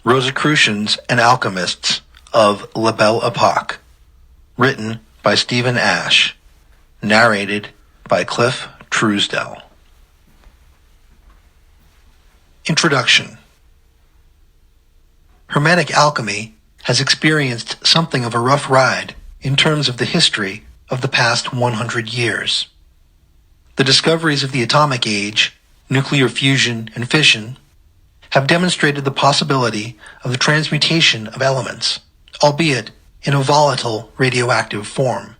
Rosicrucians and Alchemists of La Belle Époque, written by Stephen Ash, narrated by Cliff Truesdell. Introduction. Hermetic alchemy has experienced something of a rough ride in terms of the history of the past 100 years. The discoveries of the atomic age, nuclear fusion and fission, have demonstrated the possibility of the transmutation of elements, albeit in a volatile radioactive form.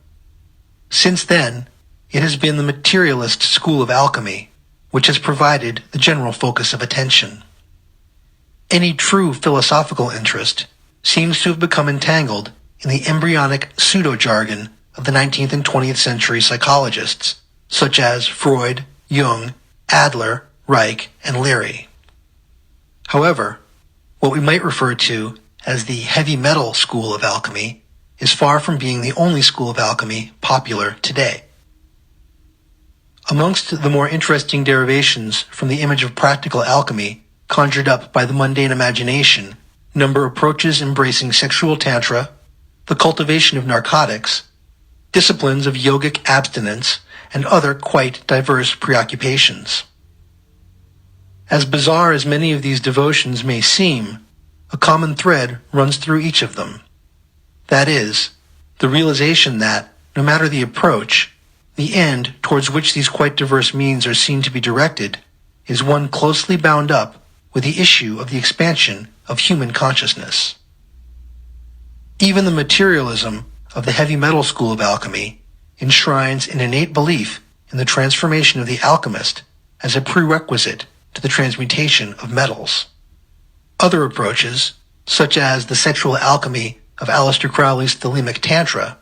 Since then, it has been the materialist school of alchemy which has provided the general focus of attention. Any true philosophical interest seems to have become entangled in the embryonic pseudo-jargon of the 19th and 20th century psychologists, such as Freud, Jung, Adler, Reich, and Leary. However, what we might refer to as the heavy metal school of alchemy is far from being the only school of alchemy popular today. Amongst the more interesting derivations from the image of practical alchemy conjured up by the mundane imagination number approaches embracing sexual tantra, the cultivation of narcotics, disciplines of yogic abstinence, and other quite diverse preoccupations. As bizarre as many of these devotions may seem, a common thread runs through each of them. That is, the realization that, no matter the approach, the end towards which these quite diverse means are seen to be directed is one closely bound up with the issue of the expansion of human consciousness. Even the materialism of the heavy metal school of alchemy enshrines an innate belief in the transformation of the alchemist as a prerequisite to the transmutation of metals. Other approaches, such as the sexual alchemy of Aleister Crowley's Thelemic Tantra,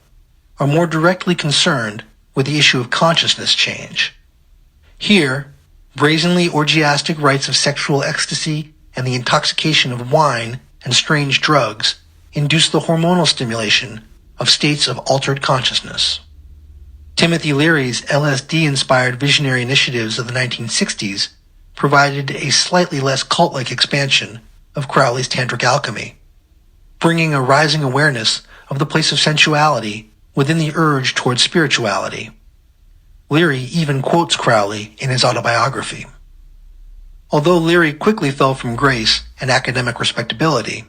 are more directly concerned with the issue of consciousness change. Here, brazenly orgiastic rites of sexual ecstasy and the intoxication of wine and strange drugs induce the hormonal stimulation of states of altered consciousness. Timothy Leary's LSD-inspired visionary initiatives of the 1960s provided a slightly less cult-like expansion of Crowley's tantric alchemy, bringing a rising awareness of the place of sensuality within the urge towards spirituality. Leary even quotes Crowley in his autobiography. Although Leary quickly fell from grace and academic respectability,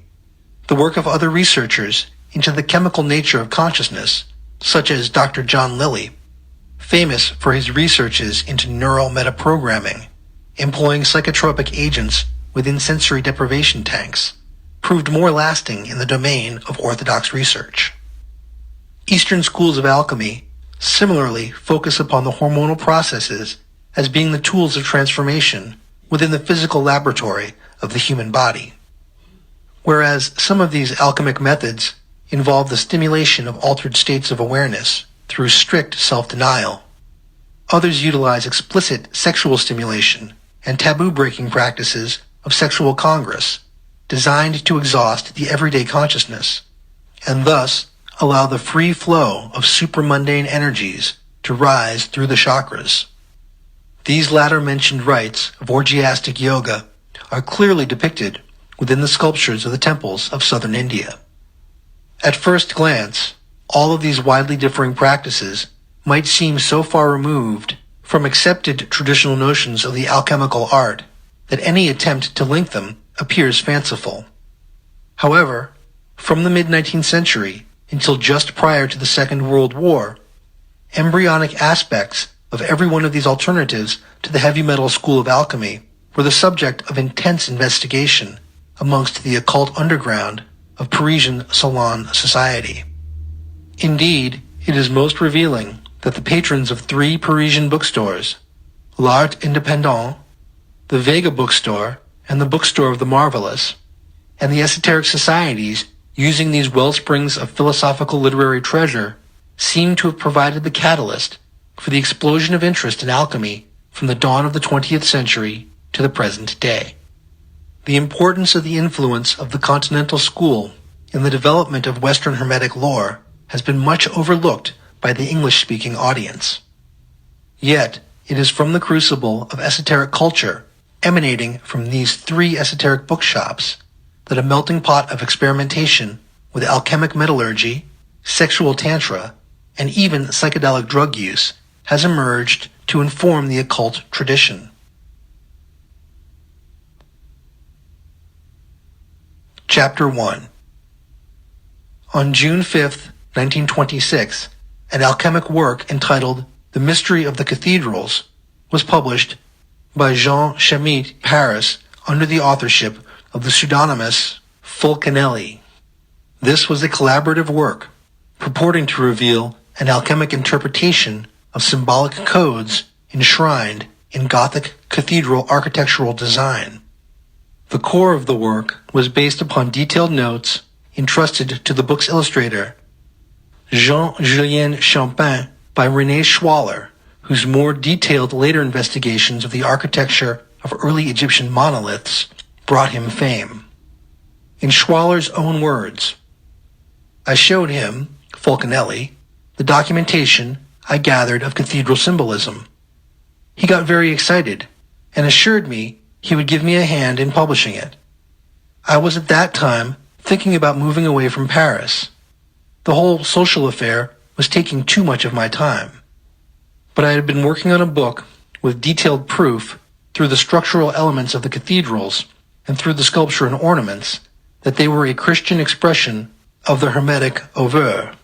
the work of other researchers into the chemical nature of consciousness, such as Dr. John Lilly, famous for his researches into neural metaprogramming, employing psychotropic agents within sensory deprivation tanks, proved more lasting in the domain of orthodox research. Eastern schools of alchemy similarly focus upon the hormonal processes as being the tools of transformation within the physical laboratory of the human body. Whereas some of these alchemic methods involve the stimulation of altered states of awareness through strict self-denial, others utilize explicit sexual stimulation and taboo-breaking practices of sexual congress designed to exhaust the everyday consciousness, and thus allow the free flow of supramundane energies to rise through the chakras. These latter mentioned rites of orgiastic yoga are clearly depicted within the sculptures of the temples of southern India. At first glance, all of these widely differing practices might seem so far removed from accepted traditional notions of the alchemical art that any attempt to link them appears fanciful. However, from the mid-19th century until just prior to the Second World War, embryonic aspects of every one of these alternatives to the heavy metal school of alchemy were the subject of intense investigation amongst the occult underground of Parisian salon society. Indeed, it is most revealing that the patrons of three Parisian bookstores, L'Art Indépendant, the Vega bookstore, and the Bookstore of the Marvelous, and the esoteric societies using these wellsprings of philosophical literary treasure seem to have provided the catalyst for the explosion of interest in alchemy from the dawn of the 20th century to the present day. The importance of the influence of the continental school in the development of Western Hermetic lore has been much overlooked by the English-speaking audience. Yet, it is from the crucible of esoteric culture emanating from these three esoteric bookshops that a melting pot of experimentation with alchemic metallurgy, sexual tantra, and even psychedelic drug use has emerged to inform the occult tradition. Chapter 1. On June 5, 1926, an alchemic work entitled The Mystery of the Cathedrals was published by Jean Chamit, Paris, under the authorship of the pseudonymous Fulcanelli. This was a collaborative work purporting to reveal an alchemic interpretation of symbolic codes enshrined in Gothic cathedral architectural design. The core of the work was based upon detailed notes entrusted to the book's illustrator, Jean-Julien Champin, by René Schwaller, whose more detailed later investigations of the architecture of early Egyptian monoliths brought him fame. In Schwaller's own words, I showed him, Fulcanelli, the documentation I gathered of cathedral symbolism. He got very excited and assured me he would give me a hand in publishing it. I was at that time thinking about moving away from Paris. The whole social affair was taking too much of my time. But I had been working on a book with detailed proof through the structural elements of the cathedrals and through the sculpture and ornaments that they were a Christian expression of the Hermetic oeuvre.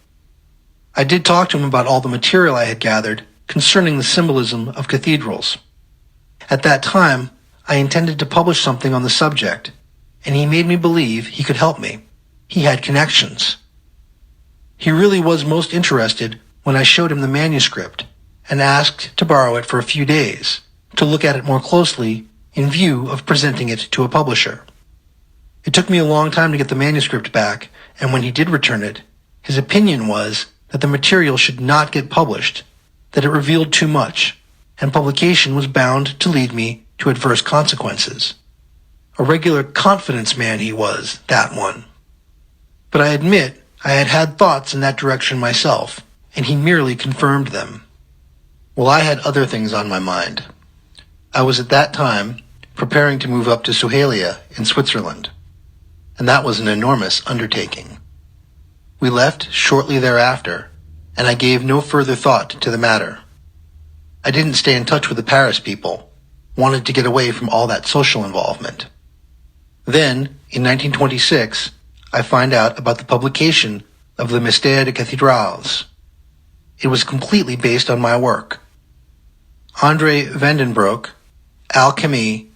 I did talk to him about all the material I had gathered concerning the symbolism of cathedrals. At that time, I intended to publish something on the subject, and he made me believe he could help me. He had connections. He really was most interested when I showed him the manuscript and asked to borrow it for a few days to look at it more closely in view of presenting it to a publisher. It took me a long time to get the manuscript back, and when he did return it, his opinion was that the material should not get published, that it revealed too much, and publication was bound to lead me to adverse consequences. A regular confidence man he was, that one. But I admit I had had thoughts in that direction myself, and he merely confirmed them. Well, I had other things on my mind. I was at that time preparing to move up to Sohalia in Switzerland, and that was an enormous undertaking. We left shortly thereafter, and I gave no further thought to the matter. I didn't stay in touch with the Paris people, wanted to get away from all that social involvement. Then, in 1926, I find out about the publication of Le Mystère des Cathédrales. It was completely based on my work. André Vandenbroek, Alchemy,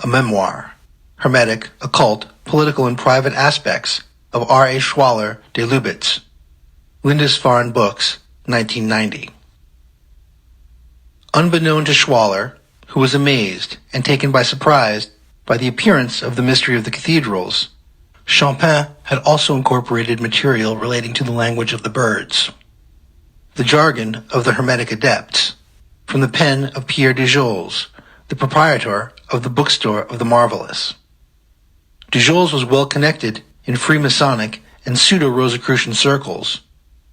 a Memoir, Hermetic, Occult, Political and Private Aspects of R.A. Schwaller de Lubitz, Lindisfarne Books, 1990. Unbeknown to Schwaller, who was amazed and taken by surprise by the appearance of the Mystery of the Cathedrals, Champin had also incorporated material relating to the language of the birds, the jargon of the Hermetic adepts, from the pen of Pierre Dijols, the proprietor of the bookstore of the Marvelous. Dijols was well connected in Freemasonic and pseudo-Rosicrucian circles,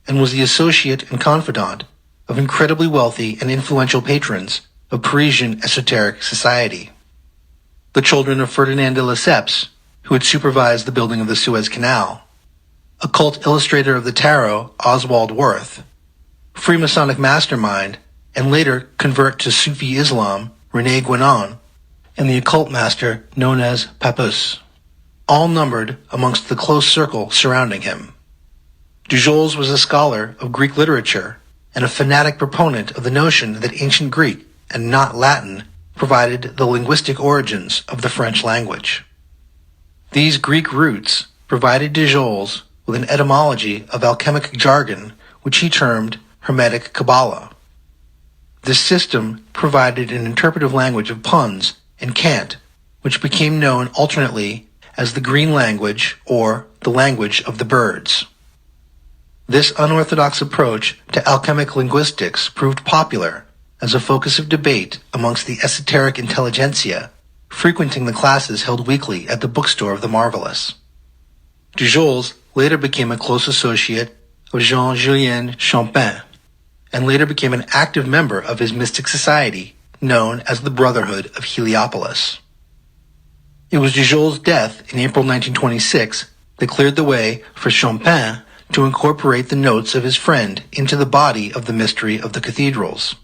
and was the associate and confidant of incredibly wealthy and influential patrons of Parisian esoteric society. The children of Ferdinand de Lesseps, who had supervised the building of the Suez Canal, occult illustrator of the tarot Oswald Worth, Freemasonic mastermind and later convert to Sufi Islam René Guénon, and the occult master known as Papus, all numbered amongst the close circle surrounding him. Dijols was a scholar of Greek literature and a fanatic proponent of the notion that ancient Greek and not Latin provided the linguistic origins of the French language. These Greek roots provided Dijols with an etymology of alchemic jargon which he termed Hermetic Kabbalah. This system provided an interpretive language of puns and cant, which became known alternately as the green language or the language of the birds. This unorthodox approach to alchemic linguistics proved popular as a focus of debate amongst the esoteric intelligentsia frequenting the classes held weekly at the bookstore of the Marvelous. Dijols later became a close associate of Jean-Julien Champin, and later became an active member of his mystic society known as the Brotherhood of Heliopolis. It was Dujol's death in April 1926 that cleared the way for Chopin to incorporate the notes of his friend into the body of the Mystery of the Cathedrals.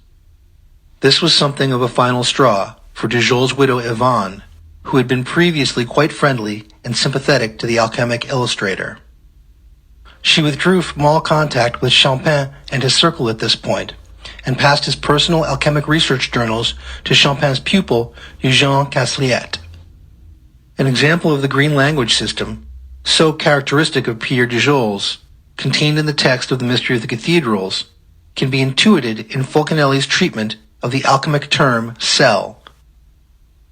This was something of a final straw for Dujol's widow Yvonne, who had been previously quite friendly and sympathetic to the alchemic illustrator. She withdrew from all contact with Chopin and his circle at this point, and passed his personal alchemic research journals to Chopin's pupil, Eugène Casliet. An example of the green language system, so characteristic of Pierre Dujol's, contained in the text of the Mystery of the Cathedrals, can be intuited in Fulcanelli's treatment of the alchemic term cell,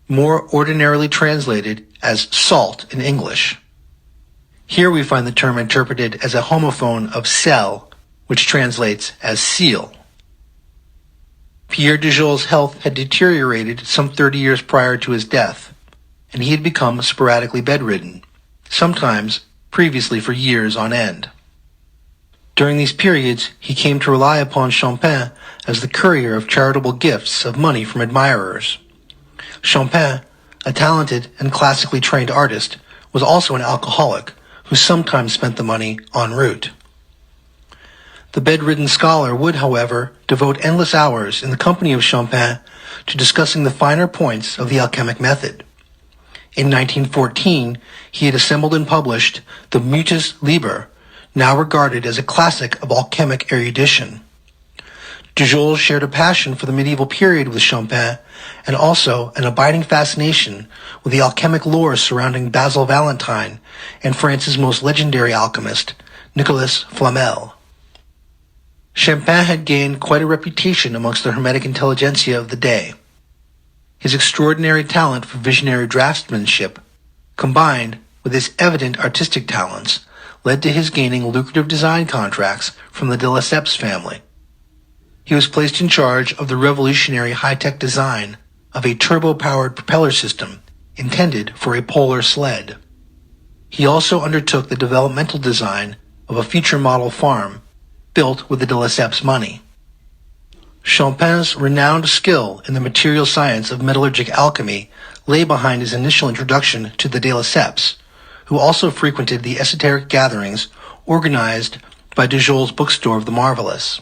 more ordinarily translated as salt in English. Here we find the term interpreted as a homophone of cell, which translates as seal. Pierre Dujol's health had deteriorated some 30 years prior to his death, and he had become sporadically bedridden, sometimes previously for years on end. During these periods, he came to rely upon Chopin as the courier of charitable gifts of money from admirers. Chopin, a talented and classically trained artist, was also an alcoholic who sometimes spent the money en route. The bedridden scholar would, however, devote endless hours in the company of Chopin to discussing the finer points of the alchemic method. In 1914, he had assembled and published the Mutus Liber, now regarded as a classic of alchemic erudition. Dujol shared a passion for the medieval period with Chopin, and also an abiding fascination with the alchemic lore surrounding Basil Valentine and France's most legendary alchemist, Nicolas Flamel. Chopin had gained quite a reputation amongst the Hermetic intelligentsia of the day. His extraordinary talent for visionary draftsmanship, combined with his evident artistic talents, led to his gaining lucrative design contracts from the de Lesseps family. He was placed in charge of the revolutionary high-tech design of a turbo-powered propeller system intended for a polar sled. He also undertook the developmental design of a future model farm built with the de Lesseps money. Chopin's renowned skill in the material science of metallurgic alchemy lay behind his initial introduction to the de Lesseps, who also frequented the esoteric gatherings organized by Dujol's bookstore of the marvelous.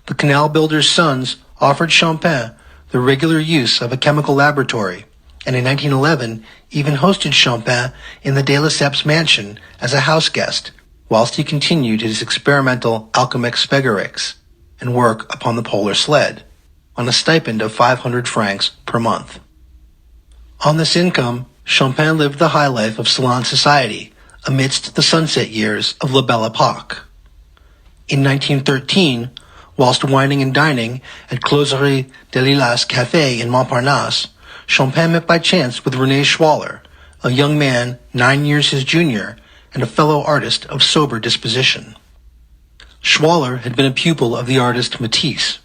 The canal builder's sons offered Chopin the regular use of a chemical laboratory, and in 1911 even hosted Chopin in the de Lesseps mansion as a house guest, whilst he continued his experimental alchemic spegerics and work upon the polar sled, on a stipend of 500 francs per month. On this income, Chopin lived the high life of salon society amidst the sunset years of La Belle Époque. In 1913, whilst wining and dining at Closerie de Lilas Café in Montparnasse, Chopin met by chance with René Schwaller, a young man 9 years his junior and a fellow artist of sober disposition. Schwaller had been a pupil of the artist Matisse,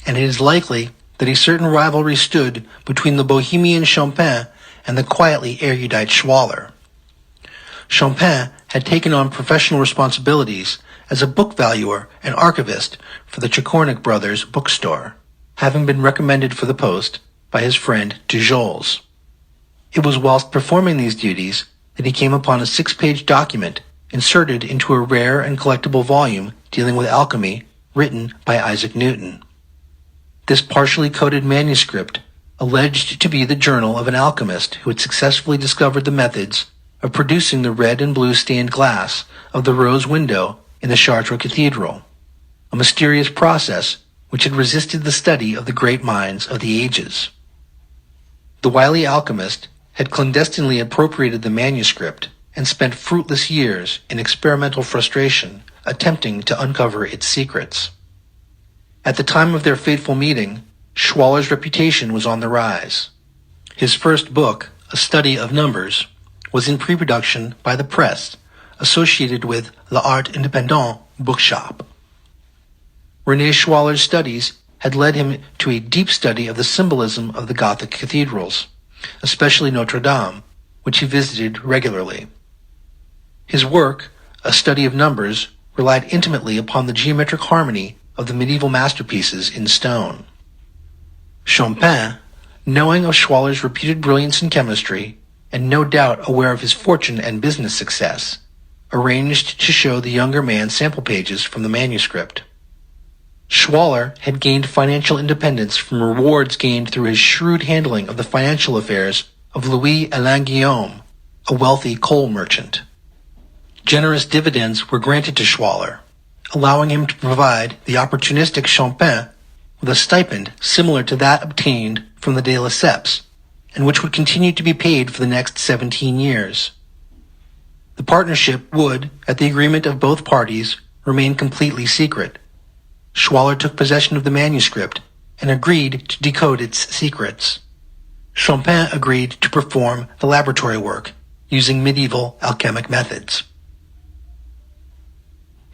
and it is likely that a certain rivalry stood between the bohemian Chopin and the quietly erudite Schwaller. Chopin had taken on professional responsibilities as a book valuer and archivist for the Chakornik brothers' bookstore, having been recommended for the post by his friend Dujol's. It was whilst performing these duties that he came upon a 6-page document inserted into a rare and collectible volume dealing with alchemy written by Isaac Newton. This partially coded manuscript alleged to be the journal of an alchemist who had successfully discovered the methods of producing the red and blue stained glass of the rose window in the Chartres Cathedral, a mysterious process which had resisted the study of the great minds of the ages. The wily alchemist had clandestinely appropriated the manuscript and spent fruitless years in experimental frustration attempting to uncover its secrets. At the time of their fateful meeting, Schwaller's reputation was on the rise. His first book, A Study of Numbers, was in pre-production by the press, associated with L'Art Indépendant bookshop. René Schwaller's studies had led him to a deep study of the symbolism of the Gothic cathedrals, especially Notre Dame, which he visited regularly. His work, A Study of Numbers, relied intimately upon the geometric harmony of the medieval masterpieces in stone. Chopin, Knowing of Schwaller's reputed brilliance in chemistry, and no doubt aware of his fortune and business success, arranged to show the younger man sample pages from the manuscript. Schwaller had gained financial independence from rewards gained through his shrewd handling of the financial affairs of Louis-Alain Guillaume, a wealthy coal merchant. Generous dividends were granted to Schwaller, allowing him to provide the opportunistic Champin with a stipend similar to that obtained from the de Lesseps, and which would continue to be paid for the next 17 years. The partnership would, at the agreement of both parties, remain completely secret. Schwaller took possession of the manuscript and agreed to decode its secrets. Champin agreed to perform the laboratory work using medieval alchemic methods.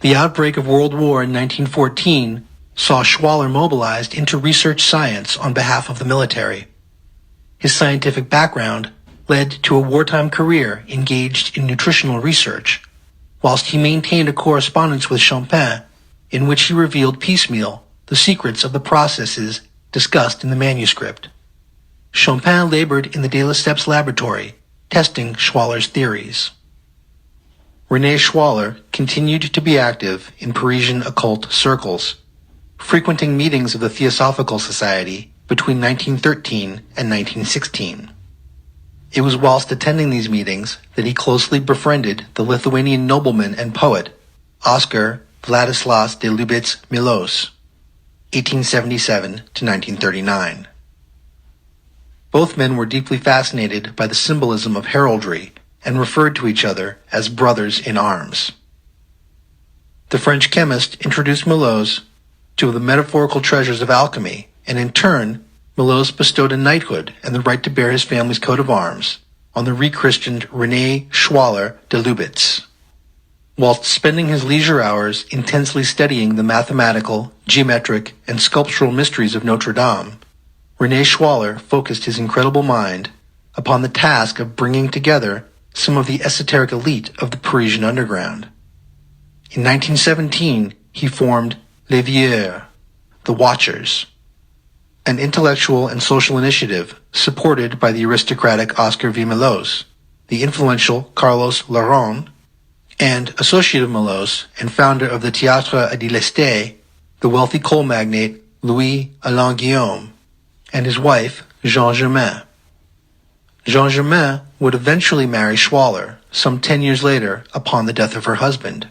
The outbreak of World War in 1914 saw Schwaller mobilized into research science on behalf of the military. His scientific background led to a wartime career engaged in nutritional research, whilst he maintained a correspondence with Champin in which he revealed piecemeal the secrets of the processes discussed in the manuscript. Champin labored in the de Lesseps laboratory, testing Schwaller's theories. René Schwaller continued to be active in Parisian occult circles, frequenting meetings of the Theosophical Society between 1913 and 1916. It was whilst attending these meetings that he closely befriended the Lithuanian nobleman and poet Oscar Vladislas de Lubitz-Milosz, 1877 to 1939. Both men were deeply fascinated by the symbolism of heraldry and referred to each other as brothers in arms. The French chemist introduced Milosz to the metaphorical treasures of alchemy, and in turn, Milosz bestowed a knighthood and the right to bear his family's coat of arms on the rechristened René Schwaller de Lubitz. Whilst spending his leisure hours intensely studying the mathematical, geometric, and sculptural mysteries of Notre Dame, René Schwaller focused his incredible mind upon the task of bringing together some of the esoteric elite of the Parisian underground. In 1917, he formed Les Veilleurs, the Watchers, an intellectual and social initiative supported by the aristocratic Oscar V. Milosz, the influential Carlos Laron, and associate of Milosz and founder of the Théâtre de l'Est, the wealthy coal magnate Louis-Alain Guillaume, and his wife, Jean Germain. Jean Germain would eventually marry Schwaller some 10 years later upon the death of her husband.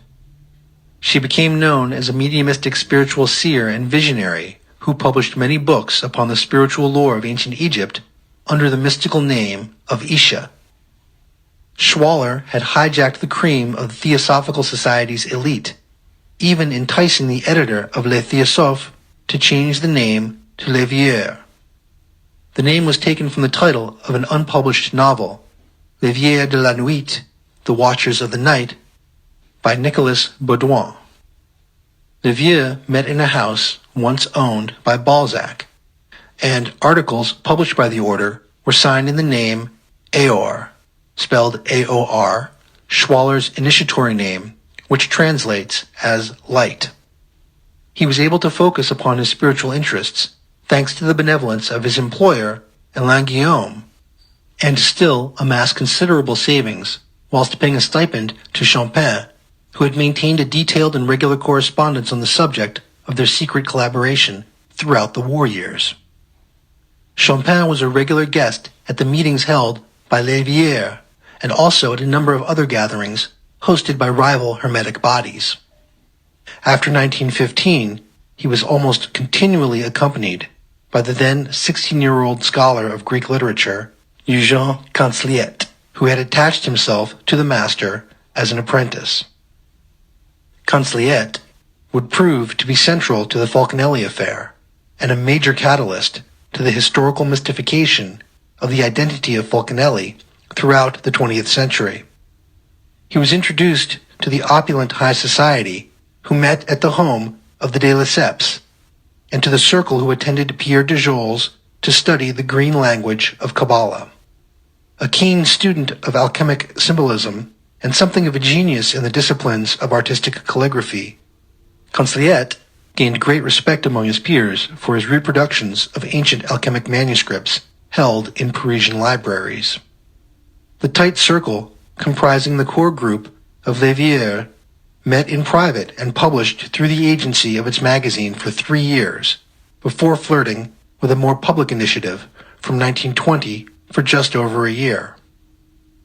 She became known as a mediumistic spiritual seer and visionary who published many books upon the spiritual lore of ancient Egypt under the mystical name of Isha. Schwaller had hijacked the cream of the Theosophical Society's elite, even enticing the editor of Les Théosophes to change the name to Les Veilleurs. The name was taken from the title of an unpublished novel, Les Veilleurs de la Nuit, The Watchers of the Night, by Nicolas Baudouin. Les Vieux met in a house once owned by Balzac, and articles published by the order were signed in the name Aor, spelled A-O-R, Schwaller's initiatory name, which translates as light. He was able to focus upon his spiritual interests thanks to the benevolence of his employer, Alain Guillaume, and still amass considerable savings whilst paying a stipend to Champin, who had maintained a detailed and regular correspondence on the subject of their secret collaboration throughout the war years. Champin was a regular guest at the meetings held by Les Veilleurs and also at a number of other gatherings hosted by rival Hermetic bodies. After 1915, he was almost continually accompanied by the then 16-year-old scholar of Greek literature, Eugène Canceliet, who had attached himself to the master as an apprentice. Canceliet would prove to be central to the Falconelli affair and a major catalyst to the historical mystification of the identity of Falconelli throughout the 20th century. He was introduced to the opulent high society who met at the home of the de Lesseps and to the circle who attended Pierre de Jol's to study the green language of Kabbalah. A keen student of alchemic symbolism and something of a genius in the disciplines of artistic calligraphy, Canceliet gained great respect among his peers for his reproductions of ancient alchemic manuscripts held in Parisian libraries. The tight circle, comprising the core group of Les Vieux, met in private and published through the agency of its magazine for 3 years, before flirting with a more public initiative from 1920 for just over a year.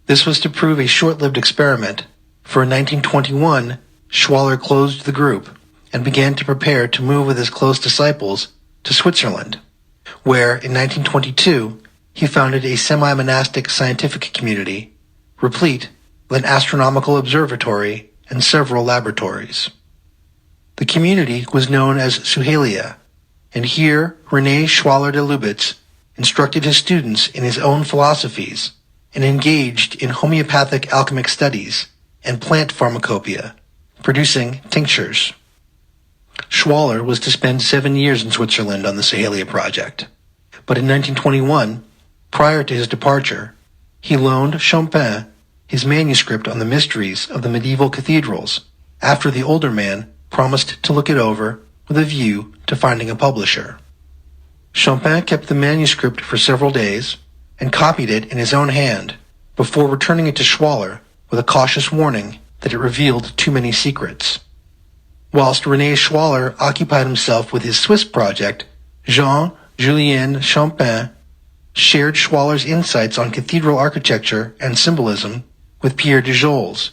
This was to prove a short-lived experiment, for in 1921, Schwaller closed the group and began to prepare to move with his close disciples to Switzerland, where in 1922 he founded a semi-monastic scientific community, replete with an astronomical observatory and several laboratories. The community was known as Suhelia, and here René Schwaller de Lubitz instructed his students in his own philosophies and engaged in homeopathic alchemic studies and plant pharmacopoeia, producing tinctures. Schwaller was to spend 7 years in Switzerland on the Suhelia project, but in 1921, prior to his departure, he loaned Champin his manuscript on the mysteries of the medieval cathedrals, after the older man promised to look it over with a view to finding a publisher. Champin kept the manuscript for several days and copied it in his own hand before returning it to Schwaller with a cautious warning that it revealed too many secrets. Whilst René Schwaller occupied himself with his Swiss project, Jean-Julien Champin shared Schwaller's insights on cathedral architecture and symbolism with Pierre de Jols,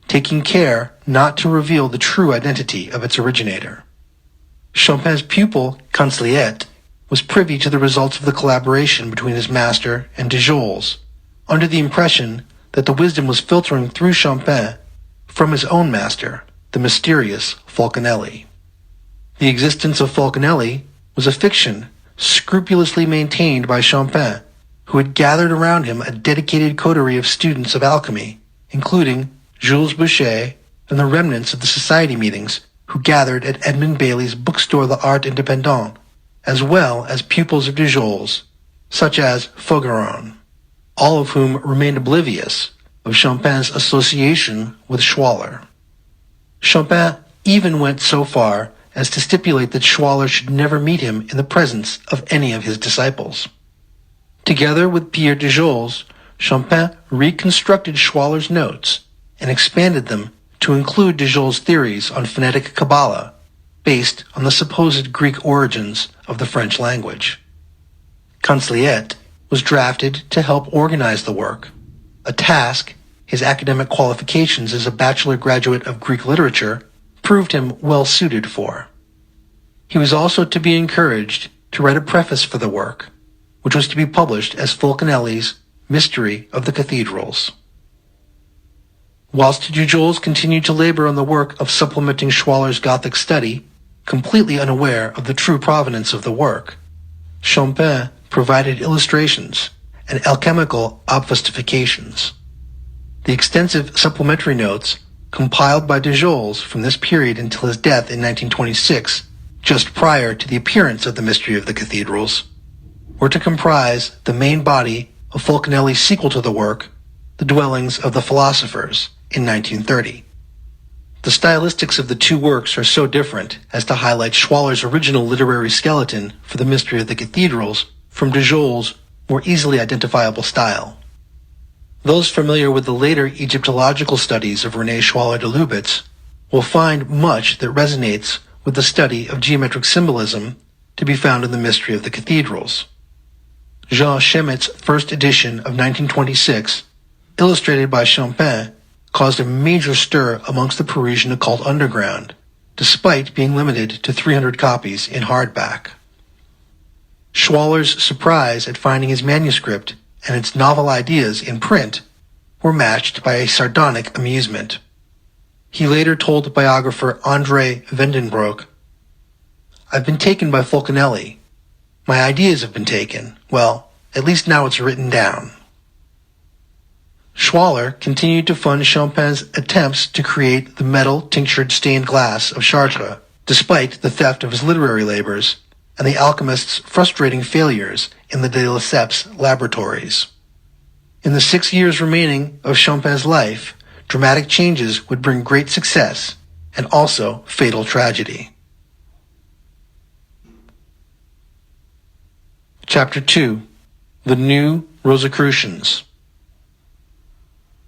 taking care not to reveal the true identity of its originator. Champin's pupil, Cancelliet, was privy to the results of the collaboration between his master and de Jols, under the impression that the wisdom was filtering through Champin from his own master, the mysterious Falconelli. The existence of Falconelli was a fiction scrupulously maintained by Champin, who had gathered around him a dedicated coterie of students of alchemy, including Jules Boucher and the remnants of the society meetings who gathered at Edmund Bailey's bookstore L'Art Indépendant, as well as pupils of de Jols, such as Faugeron, all of whom remained oblivious of Champin's association with Schwaller. Champin even went so far as to stipulate that Schwaller should never meet him in the presence of any of his disciples. Together with Pierre de Jols, Champin reconstructed Schwaller's notes and expanded them to include de Jols' theories on phonetic Kabbalah, based on the supposed Greek origins of the French language. Cancelliet was drafted to help organize the work, a task his academic qualifications as a bachelor graduate of Greek literature proved him well suited for. He was also to be encouraged to write a preface for the work, which was to be published as Falconelli's Mystery of the Cathedrals. Whilst de Jols continued to labor on the work of supplementing Schwaller's Gothic study, completely unaware of the true provenance of the work, Champin provided illustrations and alchemical obfustifications. The extensive supplementary notes compiled by de Jols from this period until his death in 1926, just prior to the appearance of the Mystery of the Cathedrals, were to comprise the main body of Falconelli's sequel to the work, The Dwellings of the Philosophers, in 1930. The stylistics of the two works are so different as to highlight Schwaller's original literary skeleton for the Mystery of the Cathedrals from de Jols' more easily identifiable style. Those familiar with the later Egyptological studies of René Schwaller de Lubitz will find much that resonates with the study of geometric symbolism to be found in the Mystery of the Cathedrals. Jean Chemet's first edition of 1926, illustrated by Champin, caused a major stir amongst the Parisian occult underground, despite being limited to 300 copies in hardback. Schwaller's surprise at finding his manuscript and its novel ideas in print were matched by a sardonic amusement. He later told biographer André Vendenbroek, "I've been taken by Falconelli. My ideas have been taken. Well, at least now it's written down." Schwaller continued to fund Champin's attempts to create the metal tinctured stained glass of Chartres, despite the theft of his literary labors and the alchemist's frustrating failures in the de Lesseps laboratories. In the 6 years remaining of Champin's life, dramatic changes would bring great success and also fatal tragedy. Chapter 2. The New Rosicrucians.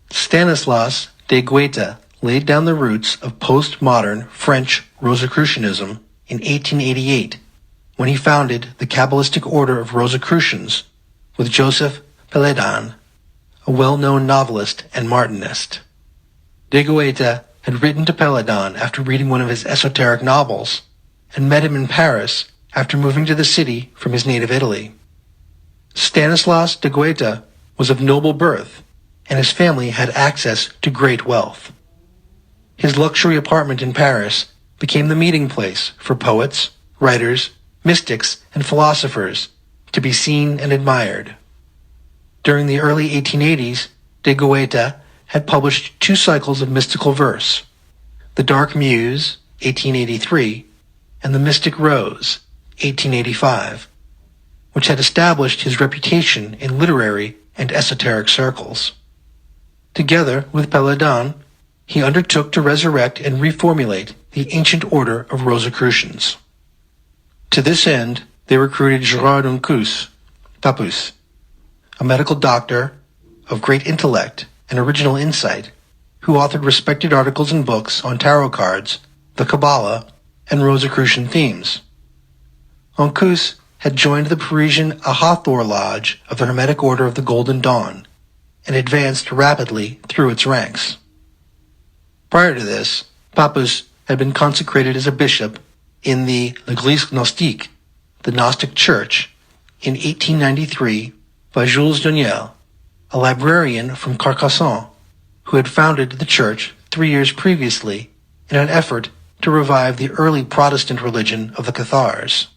Stanislas de Guaita laid down the roots of postmodern French Rosicrucianism in 1888 when he founded the Kabbalistic Order of Rosicrucians with Joseph Péladan, a well-known novelist and Martinist. De Guaita had written to Péladan after reading one of his esoteric novels and met him in Paris after moving to the city from his native Italy. Stanislas de Guaita was of noble birth, and his family had access to great wealth. His luxury apartment in Paris became the meeting place for poets, writers, mystics, and philosophers to be seen and admired. During the early 1880s, de Guaita had published 2 cycles of mystical verse, The Dark Muse, 1883, and The Mystic Rose, 1885, which had established his reputation in literary and esoteric circles. Together with Péladan, he undertook to resurrect and reformulate the ancient order of Rosicrucians. To this end, they recruited Gerard Uncus, Papus, a medical doctor of great intellect and original insight, who authored respected articles and books on tarot cards, the Kabbalah, and Rosicrucian themes. Uncus had joined the Parisian Ahathor Lodge of the Hermetic Order of the Golden Dawn, and advanced rapidly through its ranks. Prior to this, Papus had been consecrated as a bishop in the L'Église Gnostique, the Gnostic Church, in 1893 by Jules Daniel, a librarian from Carcassonne, who had founded the church 3 years previously in an effort to revive the early Protestant religion of the Cathars.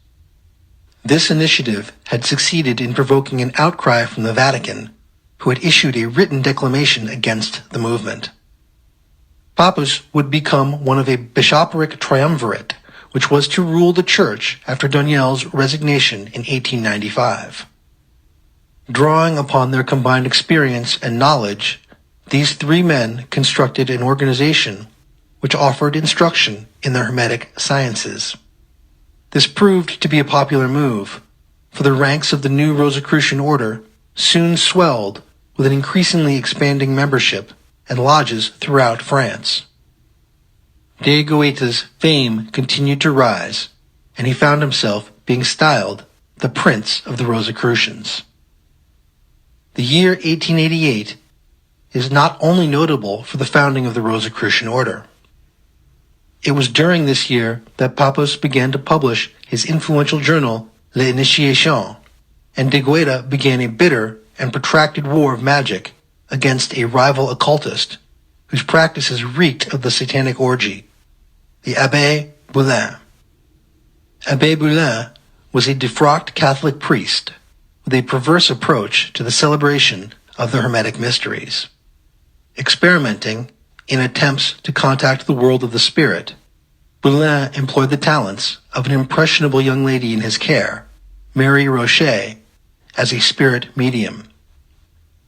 This initiative had succeeded in provoking an outcry from the Vatican, who had issued a written declamation against the movement. Papus would become one of a bishopric triumvirate, which was to rule the church after Daniel's resignation in 1895. Drawing upon their combined experience and knowledge, these 3 men constructed an organization which offered instruction in the Hermetic sciences. This proved to be a popular move, for the ranks of the new Rosicrucian order soon swelled with an increasingly expanding membership and lodges throughout France. De Guaita's fame continued to rise, and he found himself being styled the Prince of the Rosicrucians. The year 1888 is not only notable for the founding of the Rosicrucian order. It was during this year that Papus began to publish his influential journal, L'Initiation, and de Guaita began a bitter and protracted war of magic against a rival occultist whose practices reeked of the satanic orgy, the Abbé Boulin. Abbé Boulin was a defrocked Catholic priest with a perverse approach to the celebration of the Hermetic mysteries. Experimenting in attempts to contact the world of the spirit, Boulin employed the talents of an impressionable young lady in his care, Mary Rocher, as a spirit medium.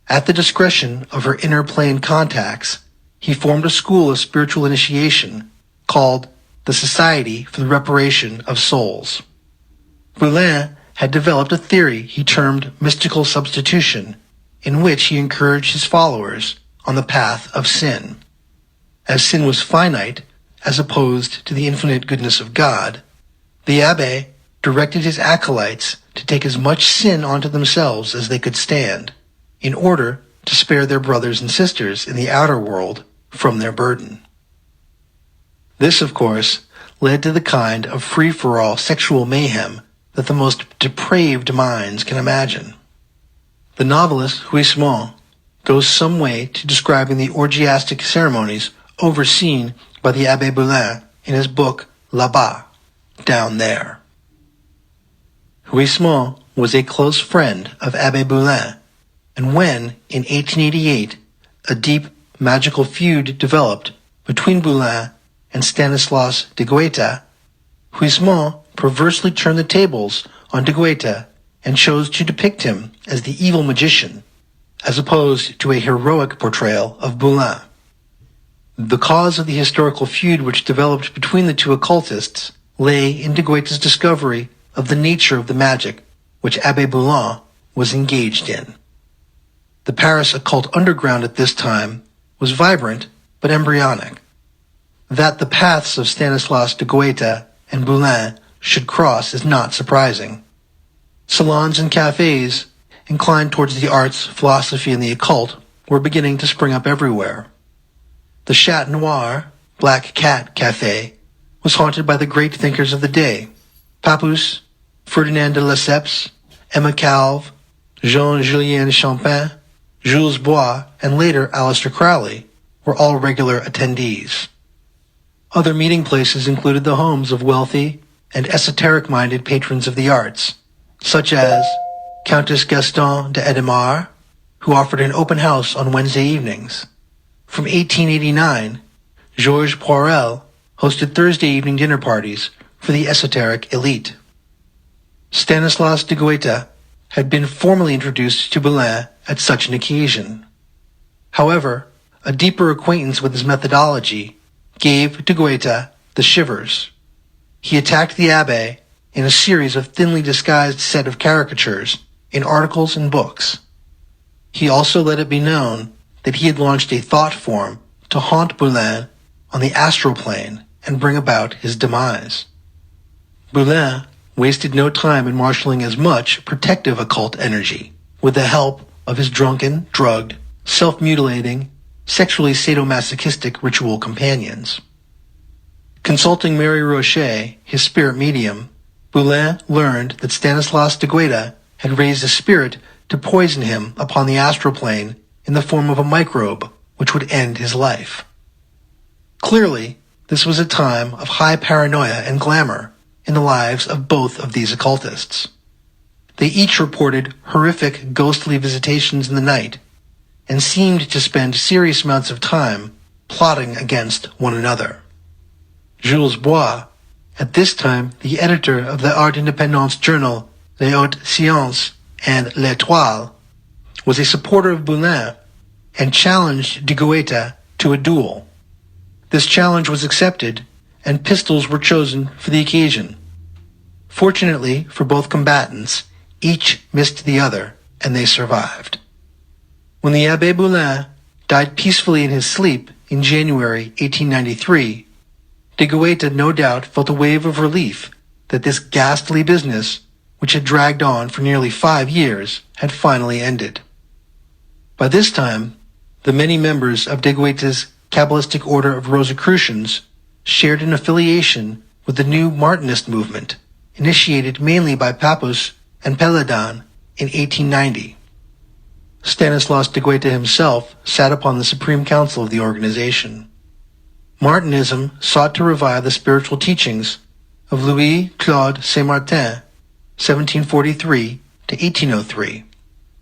At the discretion of her inner plane contacts, he formed a school of spiritual initiation called the Society for the Reparation of Souls. Boulin had developed a theory he termed mystical substitution, in which he encouraged his followers on the path of sin. As sin was finite, as opposed to the infinite goodness of God, the Abbé directed his acolytes to take as much sin onto themselves as they could stand, in order to spare their brothers and sisters in the outer world from their burden. This, of course, led to the kind of free-for-all sexual mayhem that the most depraved minds can imagine. The novelist Huysmans goes some way to describing the orgiastic ceremonies overseen by the Abbé Boulin in his book Là-bas, Down There. Huysmans was a close friend of Abbé Boulin, and when, in 1888, a deep magical feud developed between Boulin and Stanislas de Guaita, Huysmans perversely turned the tables on de Guaita and chose to depict him as the evil magician, as opposed to a heroic portrayal of Boulin. The cause of the historical feud which developed between the two occultists lay in de Guaita's discovery of the nature of the magic which Abbé Boulin was engaged in. The Paris occult underground at this time was vibrant but embryonic. That the paths of Stanislas de Goethe and Boulin should cross is not surprising. Salons and cafes inclined towards the arts, philosophy, and the occult were beginning to spring up everywhere. The Chat Noir, Black Cat Café, was haunted by the great thinkers of the day: Papus, Ferdinand de Lesseps, Emma Calve, Jean-Julien Champin, Jules Bois, and later Aleister Crowley were all regular attendees. Other meeting places included the homes of wealthy and esoteric-minded patrons of the arts, such as Countess Gaston de Edemar, who offered an open house on Wednesday evenings. From 1889, Georges Poirel hosted Thursday evening dinner parties for the esoteric elite. Stanislas de Goethe had been formally introduced to Boulin at such an occasion. However, a deeper acquaintance with his methodology gave de Goethe the shivers. He attacked the abbé in a series of thinly disguised set of caricatures in articles and books. He also let it be known that he had launched a thought form to haunt Boulin on the astral plane and bring about his demise. Boulin wasted no time in marshalling as much protective occult energy with the help of his drunken, drugged, self-mutilating, sexually sadomasochistic ritual companions. Consulting Mary Rocher, his spirit medium, Boulin learned that Stanislas de Goethe had raised a spirit to poison him upon the astral plane in the form of a microbe which would end his life. Clearly, this was a time of high paranoia and glamour in the lives of both of these occultists. They each reported horrific ghostly visitations in the night and seemed to spend serious amounts of time plotting against one another. Jules Bois, at this time the editor of the art independence journal Les Hautes Sciences and L'Étoile, was a supporter of Boulin and challenged de Goethe to a duel. This challenge was accepted, and pistols were chosen for the occasion. Fortunately for both combatants, each missed the other, and they survived. When the Abbé Boulin died peacefully in his sleep in January 1893, de Goethe no doubt felt a wave of relief that this ghastly business, which had dragged on for nearly 5 years, had finally ended. By this time, the many members of de Goethe's Kabbalistic order of Rosicrucians shared an affiliation with the new Martinist movement, initiated mainly by Papus and Péladan in 1890. Stanislas de Goethe himself sat upon the Supreme Council of the organization. Martinism sought to revive the spiritual teachings of Louis-Claude Saint-Martin, 1743 to 1803,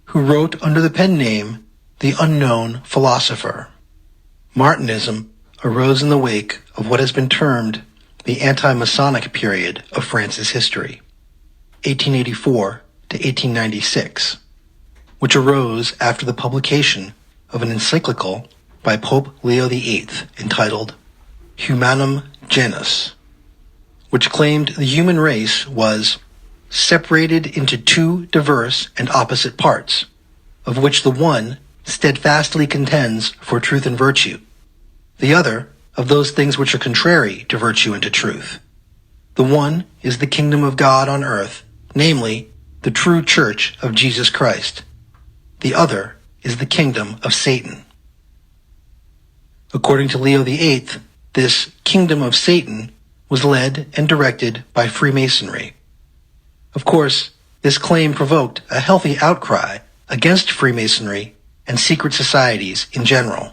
who wrote under the pen name The Unknown Philosopher. Martinism arose in the wake of what has been termed the anti-Masonic period of France's history, 1884 to 1896, which arose after the publication of an encyclical by Pope Leo VIII entitled Humanum Genus, which claimed the human race was separated into two diverse and opposite parts, of which the one steadfastly contends for truth and virtue, the other of those things which are contrary to virtue and to truth. The one is the kingdom of God on earth, namely, the true church of Jesus Christ. The other is the kingdom of Satan. According to Leo VIII, this kingdom of Satan was led and directed by Freemasonry. Of course, this claim provoked a healthy outcry against Freemasonry and secret societies in general.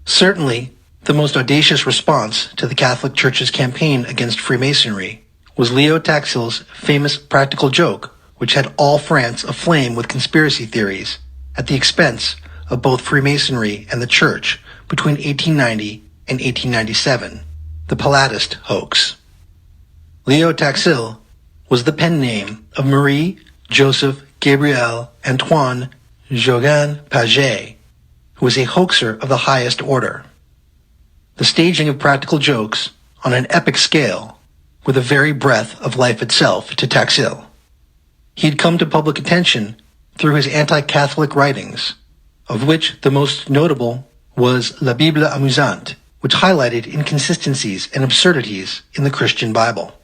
Certainly, the most audacious response to the Catholic Church's campaign against Freemasonry was Leo Taxil's famous practical joke, which had all France aflame with conspiracy theories at the expense of both Freemasonry and the Church between 1890 and 1897, the Pillatist hoax. Leo Taxil was the pen name of Marie Joseph Gabriel Antoine Joguin Paget, who was a hoaxer of the highest order. The staging of practical jokes on an epic scale were the very breath of life itself to Taxil. He had come to public attention through his anti-Catholic writings, of which the most notable was La Bible Amusante, which highlighted inconsistencies and absurdities in the Christian Bible.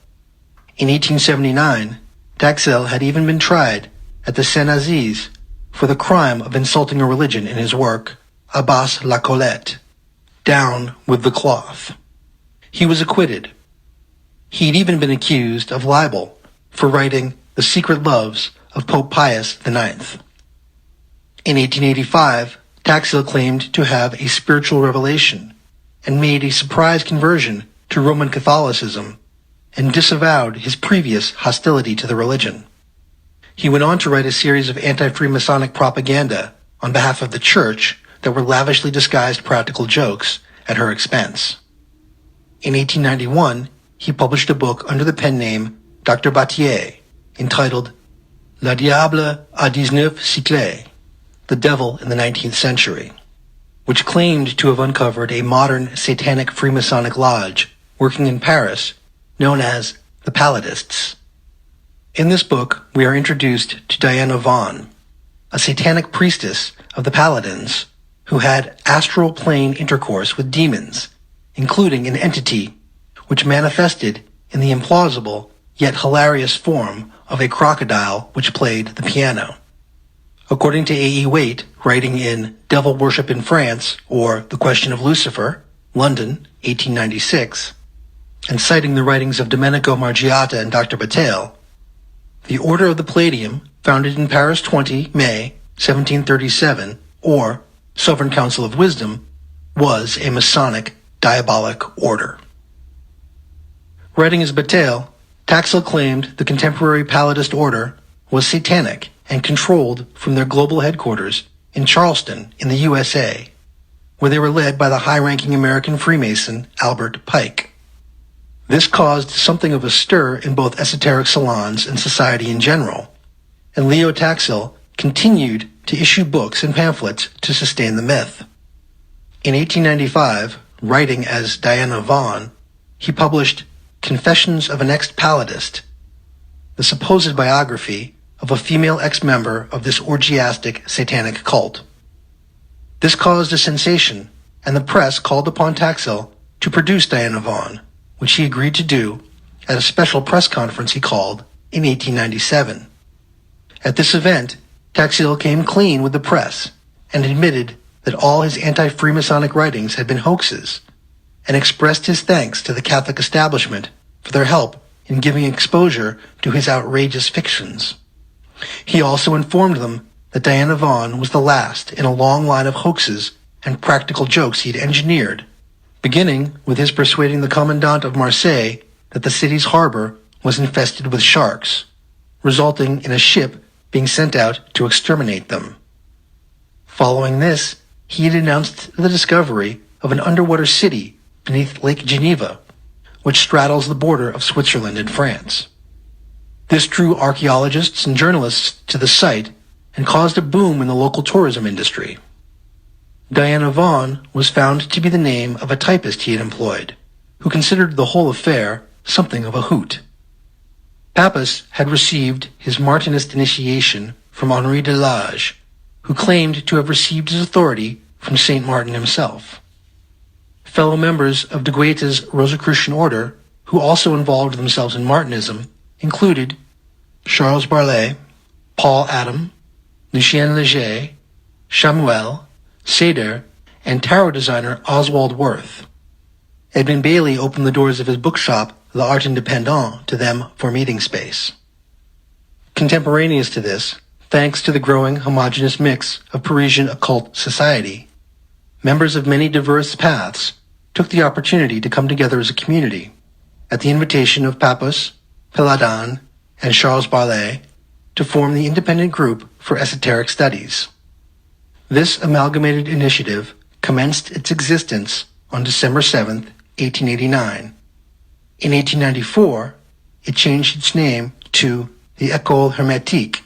In 1879, Taxil had even been tried at the Saint-Aziz for the crime of insulting a religion in his work, Abbas la Colette, Down with the Cloth. He was acquitted. He had even been accused of libel for writing The Secret Loves of Pope Pius IX. In 1885, Taxil claimed to have a spiritual revelation and made a surprise conversion to Roman Catholicism and disavowed his previous hostility to the religion. He went on to write a series of anti-Freemasonic propaganda on behalf of the Church that were lavishly disguised practical jokes at her expense. In 1891, he published a book under the pen name Dr. Battier, entitled Le Diable à 19 siècles, The Devil in the 19th Century, which claimed to have uncovered a modern satanic Freemasonic lodge working in Paris known as the Paladists. In this book, we are introduced to Diana Vaughan, a satanic priestess of the Paladins who had astral plane intercourse with demons, including an entity which manifested in the implausible yet hilarious form of a crocodile which played the piano. According to A.E. Waite, writing in Devil Worship in France, or The Question of Lucifer, London, 1896, and citing the writings of Domenico Margiata and Dr. Battelle, the Order of the Palladium, founded in Paris 20 May 1737, or Sovereign Council of Wisdom, was a Masonic diabolic order. Writing as Battelle, Taxil claimed the contemporary Palladist order was satanic and controlled from their global headquarters in Charleston in the USA, where they were led by the high-ranking American Freemason Albert Pike. This caused something of a stir in both esoteric salons and society in general, and Leo Taxil continued to issue books and pamphlets to sustain the myth. In 1895, writing as Diana Vaughan, he published Confessions of an Ex-Palladist, the supposed biography of a female ex-member of this orgiastic satanic cult. This caused a sensation, and the press called upon Taxil to produce Diana Vaughan, which he agreed to do at a special press conference he called in 1897. At this event, Taxil came clean with the press and admitted that all his anti-Freemasonic writings had been hoaxes, and expressed his thanks to the Catholic establishment for their help in giving exposure to his outrageous fictions. He also informed them that Diana Vaughan was the last in a long line of hoaxes and practical jokes he'd engineered, beginning with his persuading the commandant of Marseille that the city's harbor was infested with sharks, resulting in a ship being sent out to exterminate them. Following this, he had announced the discovery of an underwater city beneath Lake Geneva, which straddles the border of Switzerland and France. This drew archaeologists and journalists to the site and caused a boom in the local tourism industry. Diana Vaughan was found to be the name of a typist he had employed, who considered the whole affair something of a hoot. Papus had received his Martinist initiation from Henri de Lage, who claimed to have received his authority from Saint Martin himself. Fellow members of de Goethe's Rosicrucian order, who also involved themselves in Martinism, included Charles Barlet, Paul Adam, Lucien Leger, Chamuel, Seder, and tarot designer Oswald Worth. Edmund Bailey opened the doors of his bookshop, L'Art Indépendant, to them for meeting space. Contemporaneous to this, thanks to the growing homogeneous mix of Parisian occult society, members of many diverse paths took the opportunity to come together as a community, at the invitation of Papus, Peladan, and Charles Barlet, to form the independent group for esoteric studies. This amalgamated initiative commenced its existence on December 7, 1889. In 1894, it changed its name to the École Hermétique,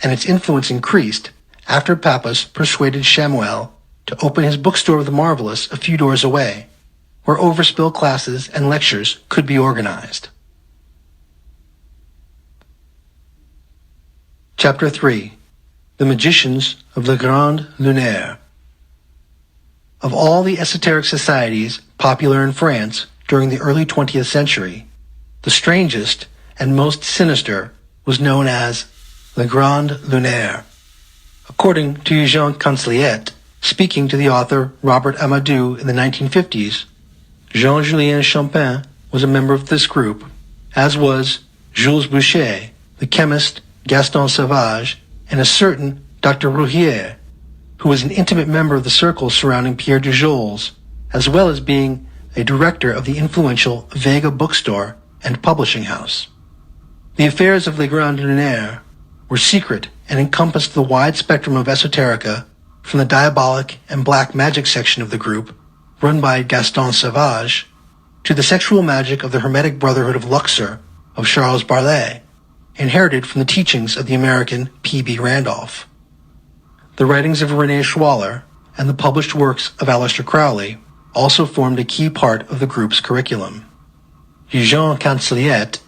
and its influence increased after Papus persuaded Chamuel to open his bookstore of the marvelous a few doors away, where overspill classes and lectures could be organized. Chapter 3. the magicians of Le Grand Lunaire. Of all the esoteric societies popular in France during the early 20th century, the strangest and most sinister was known as Le Grand Lunaire. According to Eugène Cancelliet, speaking to the author Robert Amadou in the 1950s, Jean-Julien Champin was a member of this group, as was Jules Boucher, the chemist Gaston Sauvage, and a certain Dr. Rouhier, who was an intimate member of the circle surrounding Pierre Dujols, as well as being a director of the influential Vega bookstore and publishing house. The affairs of Le Grand Lunaire were secret and encompassed the wide spectrum of esoterica, from the diabolic and black magic section of the group, run by Gaston Sauvage, to the sexual magic of the Hermetic Brotherhood of Luxor of Charles Barlet, inherited from the teachings of the American P.B. Randolph. The writings of René Schwaller and the published works of Aleister Crowley also formed a key part of the group's curriculum. Eugène Cancelliet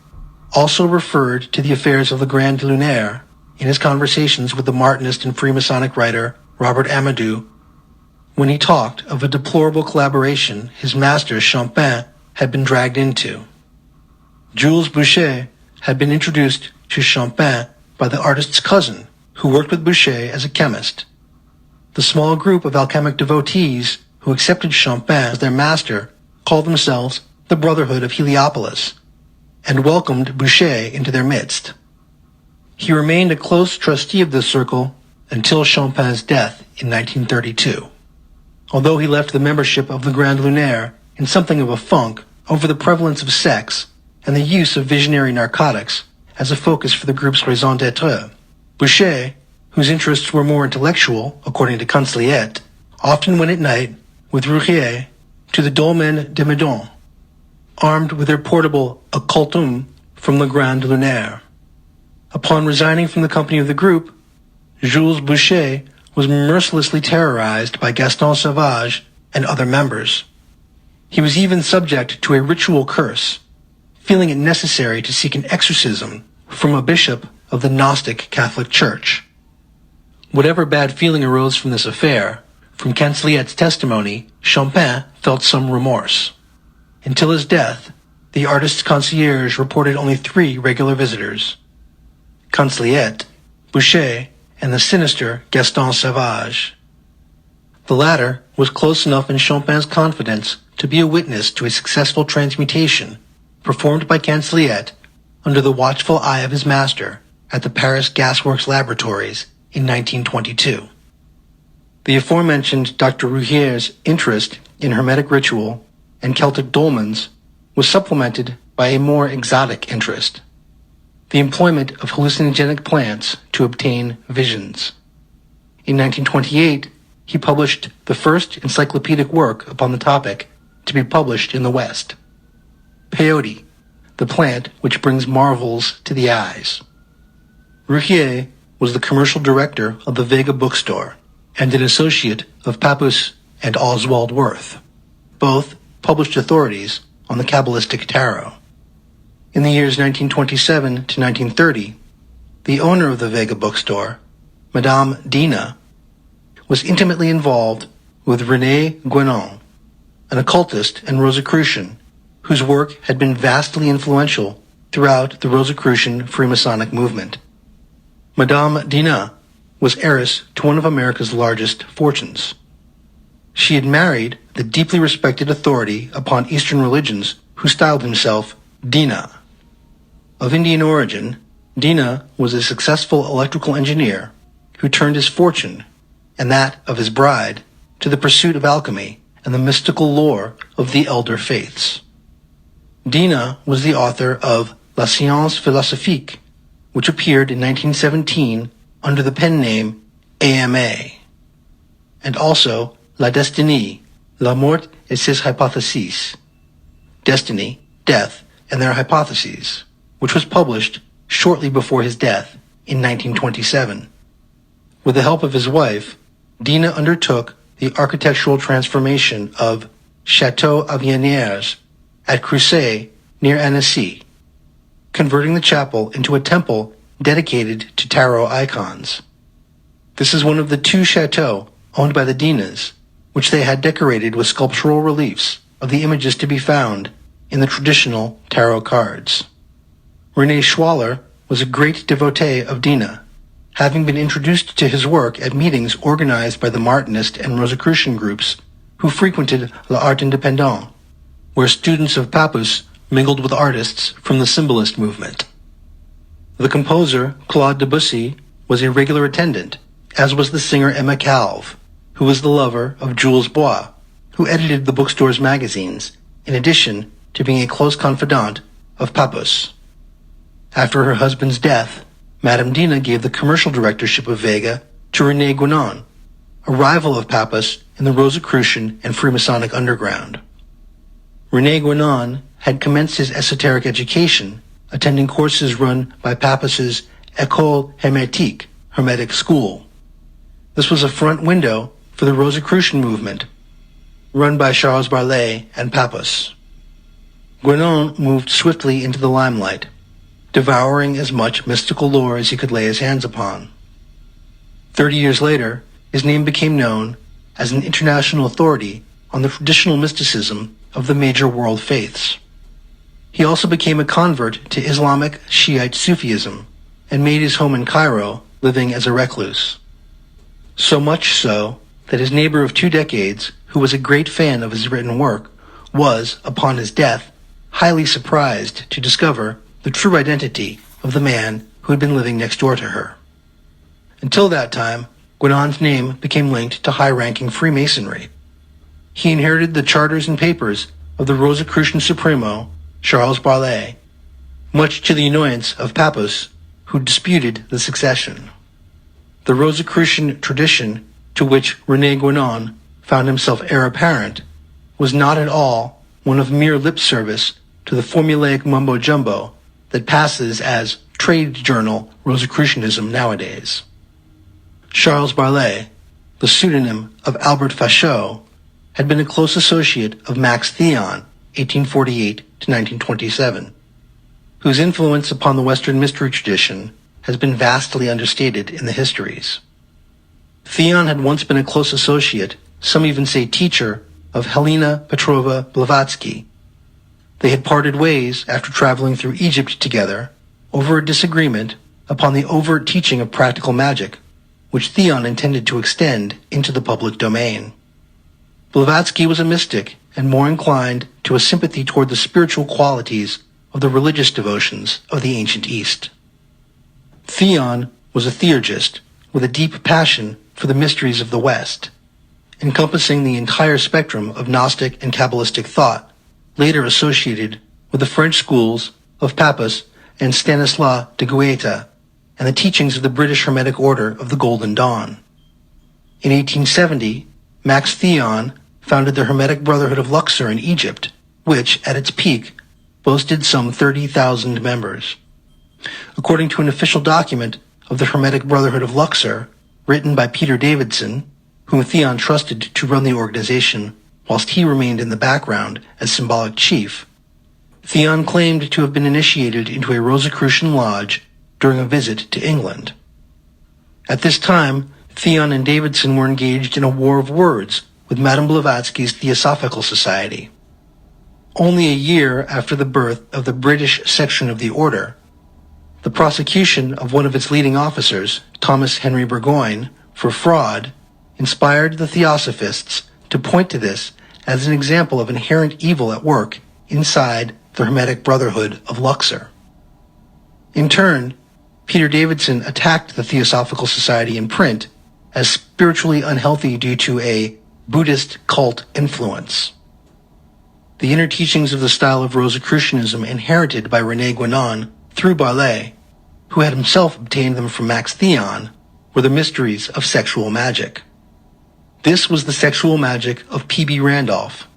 also referred to the affairs of Le Grand Lunaire in his conversations with the Martinist and Freemasonic writer Robert Amadou, when he talked of a deplorable collaboration his master Champin had been dragged into. Jules Boucher had been introduced to Champin by the artist's cousin, who worked with Boucher as a chemist. The small group of alchemic devotees who accepted Champin as their master called themselves the Brotherhood of Heliopolis, and welcomed Boucher into their midst. He remained a close trustee of this circle until Champin's death in 1932, although he left the membership of the Grand Lunaire in something of a funk over the prevalence of sex and the use of visionary narcotics as a focus for the group's raison d'etre. Boucher, whose interests were more intellectual, according to Cancelliet, often went at night with Rouhier to the Dolmen de Meudon, armed with their portable occultum from Le Grand Lunaire. Upon resigning from the company of the group, Jules Boucher was mercilessly terrorized by Gaston Sauvage and other members. He was even subject to a ritual curse, feeling it necessary to seek an exorcism from a bishop of the Gnostic Catholic Church. Whatever bad feeling arose from this affair, from Cancelliet's testimony, Champin felt some remorse. Until his death, the artist's concierge reported only 3 regular visitors: Cancelliet, Boucher, and the sinister Gaston Sauvage. The latter was close enough in Champin's confidence to be a witness to a successful transmutation performed by Cancelliet under the watchful eye of his master at the Paris Gasworks Laboratories in 1922. The aforementioned Dr. Rouhier's interest in Hermetic ritual and Celtic dolmens was supplemented by a more exotic interest: the employment of hallucinogenic plants to obtain visions. In 1928, he published the first encyclopedic work upon the topic to be published in the West: Peyote, the plant which brings marvels to the eyes. Rouhier was the commercial director of the Vega bookstore and an associate of Papus and Oswald Wirth, both published authorities on the Kabbalistic tarot. In the years 1927 to 1930, the owner of the Vega bookstore, Madame Dina, was intimately involved with René Guénon, an occultist and Rosicrucian whose work had been vastly influential throughout the Rosicrucian Freemasonic movement. Madame Dina was heiress to one of America's largest fortunes. She had married the deeply respected authority upon Eastern religions who styled himself Dina. Of Indian origin, Dina was a successful electrical engineer who turned his fortune, and that of his bride, to the pursuit of alchemy and the mystical lore of the elder faiths. Dina was the author of La Science Philosophique, which appeared in 1917 under the pen name AMA, and also La Destinée, La Mort et ses Hypothèses, Destiny, Death, and Their Hypotheses, which was published shortly before his death in 1927. With the help of his wife, Dina undertook the architectural transformation of Château Avignères at Cruces near Annecy, converting the chapel into a temple dedicated to tarot icons. This is one of the 2 chateaux owned by the Dinas, which they had decorated with sculptural reliefs of the images to be found in the traditional tarot cards. René Schwaller was a great devotee of Dina, having been introduced to his work at meetings organized by the Martinist and Rosicrucian groups who frequented L'Art Indépendant, where students of Papus mingled with artists from the Symbolist movement. The composer, Claude Debussy, was a regular attendant, as was the singer Emma Calve, who was the lover of Jules Bois, who edited the bookstore's magazines, in addition to being a close confidant of Papus. After her husband's death, Madame Dina gave the commercial directorship of Vega to René Guénon, a rival of Papus in the Rosicrucian and Freemasonic underground. René Guénon had commenced his esoteric education, attending courses run by Papus's École Hermétique, Hermetic School. This was a front window for the Rosicrucian movement, run by Charles Barlet and Papus. Guénon moved swiftly into the limelight, devouring as much mystical lore as he could lay his hands upon. 30 years later, his name became known as an international authority on the traditional mysticism of the major world faiths. He also became a convert to Islamic Shiite Sufism and made his home in Cairo, living as a recluse. So much so that his neighbor of 2 decades, who was a great fan of his written work, was, upon his death, highly surprised to discover the true identity of the man who had been living next door to her. Until that time, Guénon's name became linked to high-ranking Freemasonry. He inherited the charters and papers of the Rosicrucian Supremo, Charles Barlet, much to the annoyance of Papus, who disputed the succession. The Rosicrucian tradition, to which René Guénon found himself heir apparent, was not at all one of mere lip service to the formulaic mumbo-jumbo that passes as trade journal Rosicrucianism nowadays. Charles Barlet, the pseudonym of Albert Fachot, had been a close associate of Max Theon, 1848 to 1927, whose influence upon the Western mystery tradition has been vastly understated in the histories. Theon had once been a close associate, some even say teacher, of Helena Petrova Blavatsky. They had parted ways after traveling through Egypt together over a disagreement upon the overt teaching of practical magic, which Theon intended to extend into the public domain. Blavatsky was a mystic and more inclined to a sympathy toward the spiritual qualities of the religious devotions of the ancient East. Theon was a theurgist with a deep passion for the mysteries of the West, encompassing the entire spectrum of Gnostic and Kabbalistic thought, later associated with the French schools of Papus and Stanislas de Guaita, and the teachings of the British Hermetic Order of the Golden Dawn. In 1870, Max Theon founded the Hermetic Brotherhood of Luxor in Egypt, which, at its peak, boasted some 30,000 members. According to an official document of the Hermetic Brotherhood of Luxor, written by Peter Davidson, whom Theon trusted to run the organization whilst he remained in the background as symbolic chief, Theon claimed to have been initiated into a Rosicrucian lodge during a visit to England. At this time, Theon and Davidson were engaged in a war of words with Madame Blavatsky's Theosophical Society. Only a year after the birth of the British section of the order, the prosecution of one of its leading officers, Thomas Henry Burgoyne, for fraud, inspired the Theosophists to point to this as an example of inherent evil at work inside the Hermetic Brotherhood of Luxor. In turn, Peter Davidson attacked the Theosophical Society in print as spiritually unhealthy due to a Buddhist cult influence. The inner teachings of the style of Rosicrucianism inherited by René Guénon through Barlet, who had himself obtained them from Max Theon, were the mysteries of sexual magic. This was the sexual magic of P.B. Randolph,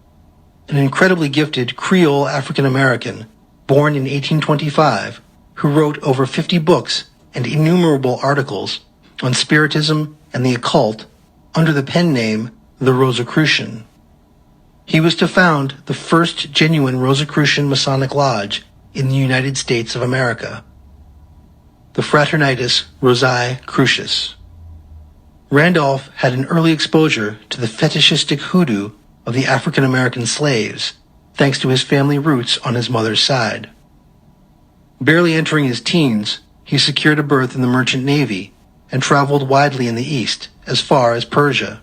an incredibly gifted Creole African-American born in 1825 who wrote over 50 books and innumerable articles on spiritism and the occult under the pen name The Rosicrucian. He was to found the first genuine Rosicrucian Masonic Lodge in the United States of America, the Fraternitas Rosae Crucis. Randolph had an early exposure to the fetishistic hoodoo of the African American slaves, thanks to his family roots on his mother's side. Barely entering his teens, he secured a berth in the Merchant Navy and traveled widely in the East, as far as Persia.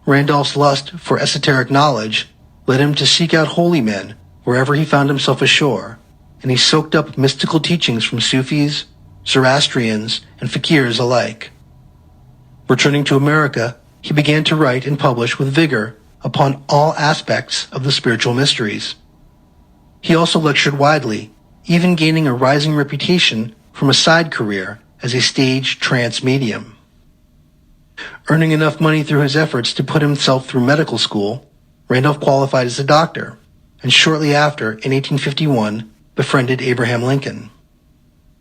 Randolph's lust for esoteric knowledge led him to seek out holy men wherever he found himself ashore, and he soaked up mystical teachings from Sufis, Zoroastrians, and fakirs alike. Returning to America, he began to write and publish with vigor upon all aspects of the spiritual mysteries. He also lectured widely, even gaining a rising reputation from a side career as a stage trance medium. Earning enough money through his efforts to put himself through medical school, Randolph qualified as a doctor, and shortly after, in 1851, befriended Abraham Lincoln.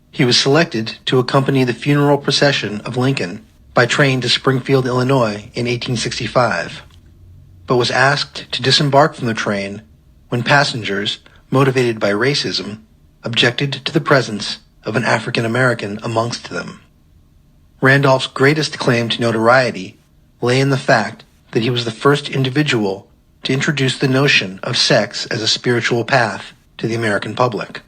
He was selected to accompany the funeral procession of Lincoln by train to Springfield, Illinois in 1865, but was asked to disembark from the train when passengers, motivated by racism, objected to the presence of an African American amongst them. Randolph's greatest claim to notoriety lay in the fact that he was the first individual to introduce the notion of sex as a spiritual path to the American public.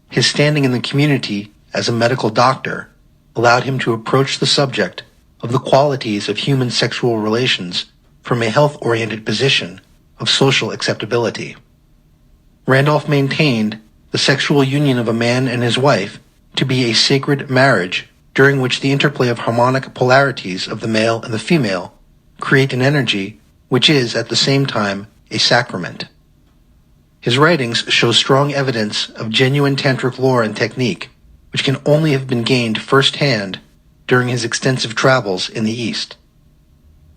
His standing in the community as a medical doctor allowed him to approach the subject of the qualities of human sexual relations from a health-oriented position of social acceptability. Randolph maintained the sexual union of a man and his wife to be a sacred marriage during which the interplay of harmonic polarities of the male and the female create an energy which is at the same time a sacrament. His writings show strong evidence of genuine tantric lore and technique, which can only have been gained firsthand during his extensive travels in the East.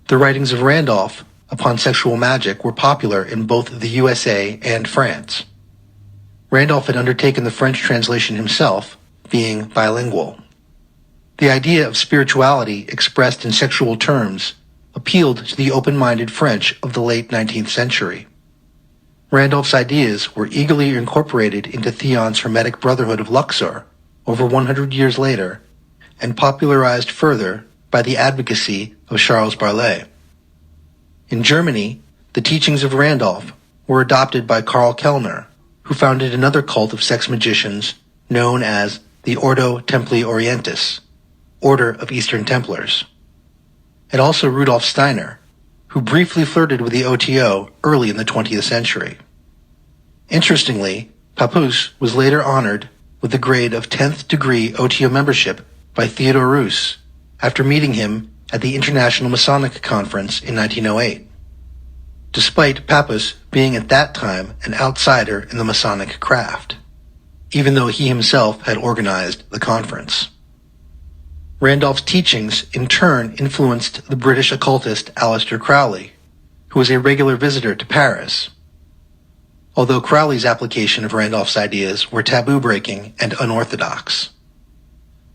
The writings of Randolph upon sexual magic were popular in both the USA and France. Randolph had undertaken the French translation himself, being bilingual. The idea of spirituality expressed in sexual terms appealed to the open-minded French of the late 19th century. Randolph's ideas were eagerly incorporated into Theon's Hermetic Brotherhood of Luxor over 100 years later, and popularized further by the advocacy of Charles Barlet. In Germany, the teachings of Randolph were adopted by Karl Kellner, who founded another cult of sex magicians known as the Ordo Templi Orientis, Order of Eastern Templars, and also Rudolf Steiner, who briefly flirted with the OTO early in the 20th century. Interestingly, Pappus was later honored with the grade of 10th degree OTO membership by Theodore Roos after meeting him at the International Masonic Conference in 1908, despite Pappus being at that time an outsider in the Masonic craft, even though he himself had organized the conference. Randolph's teachings in turn influenced the British occultist Aleister Crowley, who was a regular visitor to Paris, although Crowley's application of Randolph's ideas were taboo-breaking and unorthodox.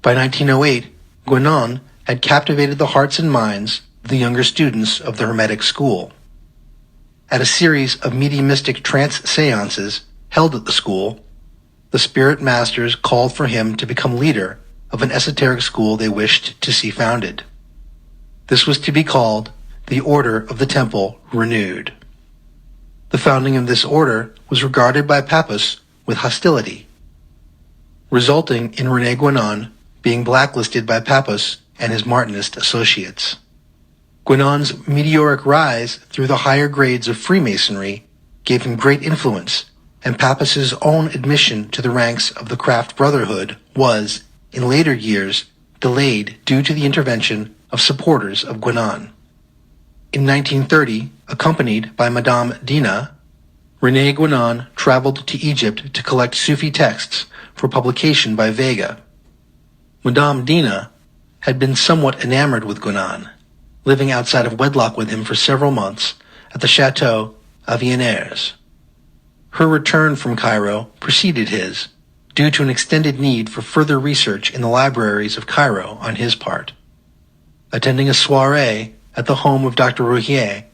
By 1908, Guénon had captivated the hearts and minds of the younger students of the Hermetic school. At a series of mediumistic trance seances held at the school, the spirit masters called for him to become leader of an esoteric school they wished to see founded. This was to be called the Order of the Temple Renewed. The founding of this order was regarded by Pappus with hostility, resulting in René Guénon being blacklisted by Pappus and his Martinist associates. Guénon's meteoric rise through the higher grades of Freemasonry gave him great influence, and Pappus's own admission to the ranks of the Craft Brotherhood was, in later years, delayed due to the intervention of supporters of Guénon. In 1930, accompanied by Madame Dina, René Guénon traveled to Egypt to collect Sufi texts for publication by Vega. Madame Dina had been somewhat enamored with Guénon, living outside of wedlock with him for several months at the Chateau Avignères. Her return from Cairo preceded his, due to an extended need for further research in the libraries of Cairo on his part. Attending a soirée at the home of Dr. Rouhier,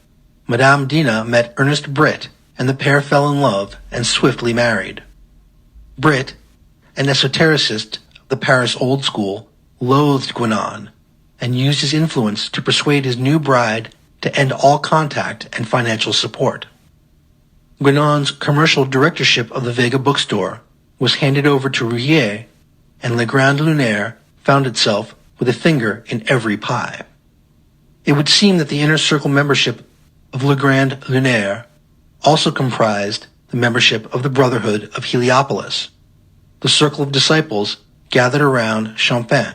Madame Dina met Ernest Britt, and the pair fell in love and swiftly married. Britt, an esotericist of the Paris Old School, loathed Guénon, and used his influence to persuade his new bride to end all contact and financial support. Guénon's commercial directorship of the Vega bookstore was handed over to Rouillet, and Le Grand Lunaire found itself with a finger in every pie. It would seem that the inner circle membership of Le Grand Lunaire also comprised the membership of the Brotherhood of Heliopolis, the circle of disciples gathered around Champin.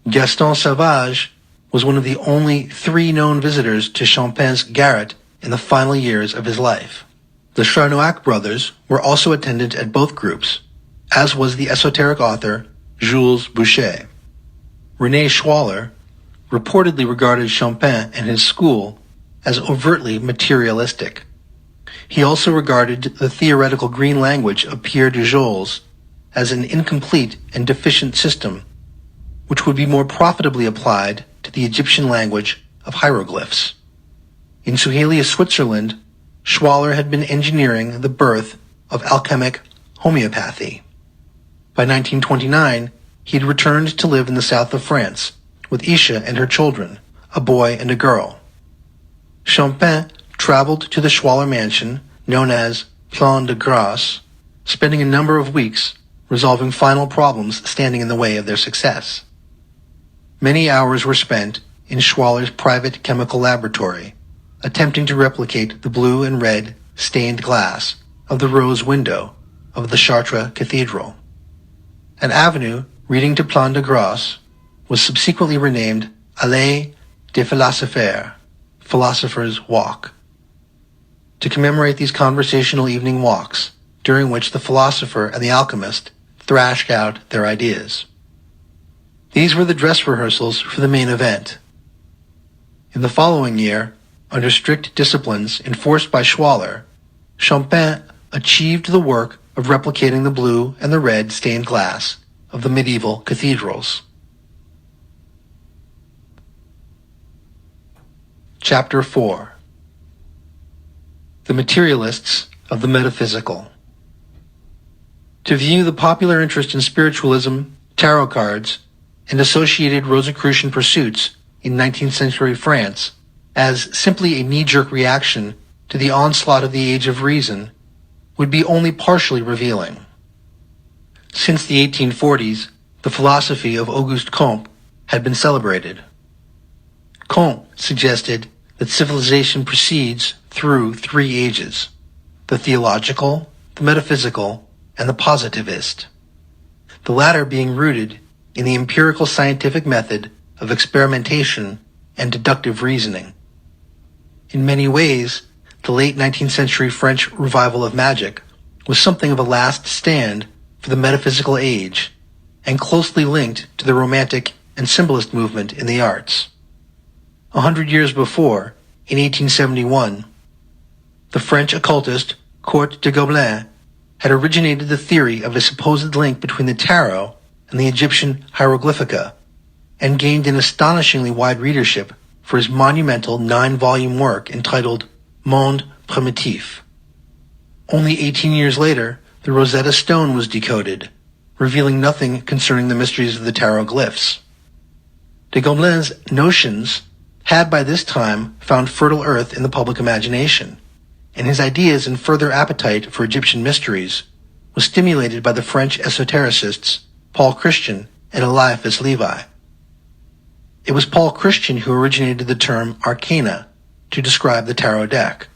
Gaston Sauvage was one of the only 3 known visitors to Champin's garret in the final years of his life. The Charnois brothers were also attendant at both groups, as was the esoteric author Jules Boucher. René Schwaller reportedly regarded Champin and his school as overtly materialistic. He also regarded the theoretical green language of Pierre de Jols as an incomplete and deficient system, which would be more profitably applied to the Egyptian language of hieroglyphs. In Suhelia, Switzerland, Schwaller had been engineering the birth of alchemic homeopathy. By 1929, he had returned to live in the south of France with Isha and her children, a boy and a girl. Champin traveled to the Schwaller mansion, known as Plan de Grâce, spending a number of weeks resolving final problems standing in the way of their success. Many hours were spent in Schwaller's private chemical laboratory, attempting to replicate the blue and red stained glass of the rose window of the Chartres Cathedral. An avenue leading to Plan de Grâce was subsequently renamed Allée des Philosophères, Philosopher's Walk, to commemorate these conversational evening walks, during which the philosopher and the alchemist thrashed out their ideas. These were the dress rehearsals for the main event. In the following year, under strict disciplines enforced by Schwaller, Champin achieved the work of replicating the blue and the red stained glass of the medieval cathedrals. Chapter 4. The Materialists of the Metaphysical. To view the popular interest in spiritualism, tarot cards, and associated Rosicrucian pursuits in 19th century France as simply a knee-jerk reaction to the onslaught of the Age of Reason would be only partially revealing. Since the 1840s, the philosophy of Auguste Comte had been celebrated. Comte suggested that civilization proceeds through 3 ages: the theological, the metaphysical, and the positivist, the latter being rooted in the empirical scientific method of experimentation and deductive reasoning. In many ways, the late 19th century French revival of magic was something of a last stand for the metaphysical age and closely linked to the Romantic and Symbolist movement in the arts. 100 years before, in 1871, the French occultist Court de Gobelin had originated the theory of a supposed link between the tarot and the Egyptian hieroglyphica, and gained an astonishingly wide readership for his monumental 9-volume work entitled Monde Primitif. Only 18 years later, the Rosetta Stone was decoded, revealing nothing concerning the mysteries of the tarot glyphs. De Gobelin's notions had by this time found fertile earth in the public imagination, and his ideas and further appetite for Egyptian mysteries was stimulated by the French esotericists Paul Christian and Eliphas Levi. It was Paul Christian who originated the term arcana to describe the tarot deck.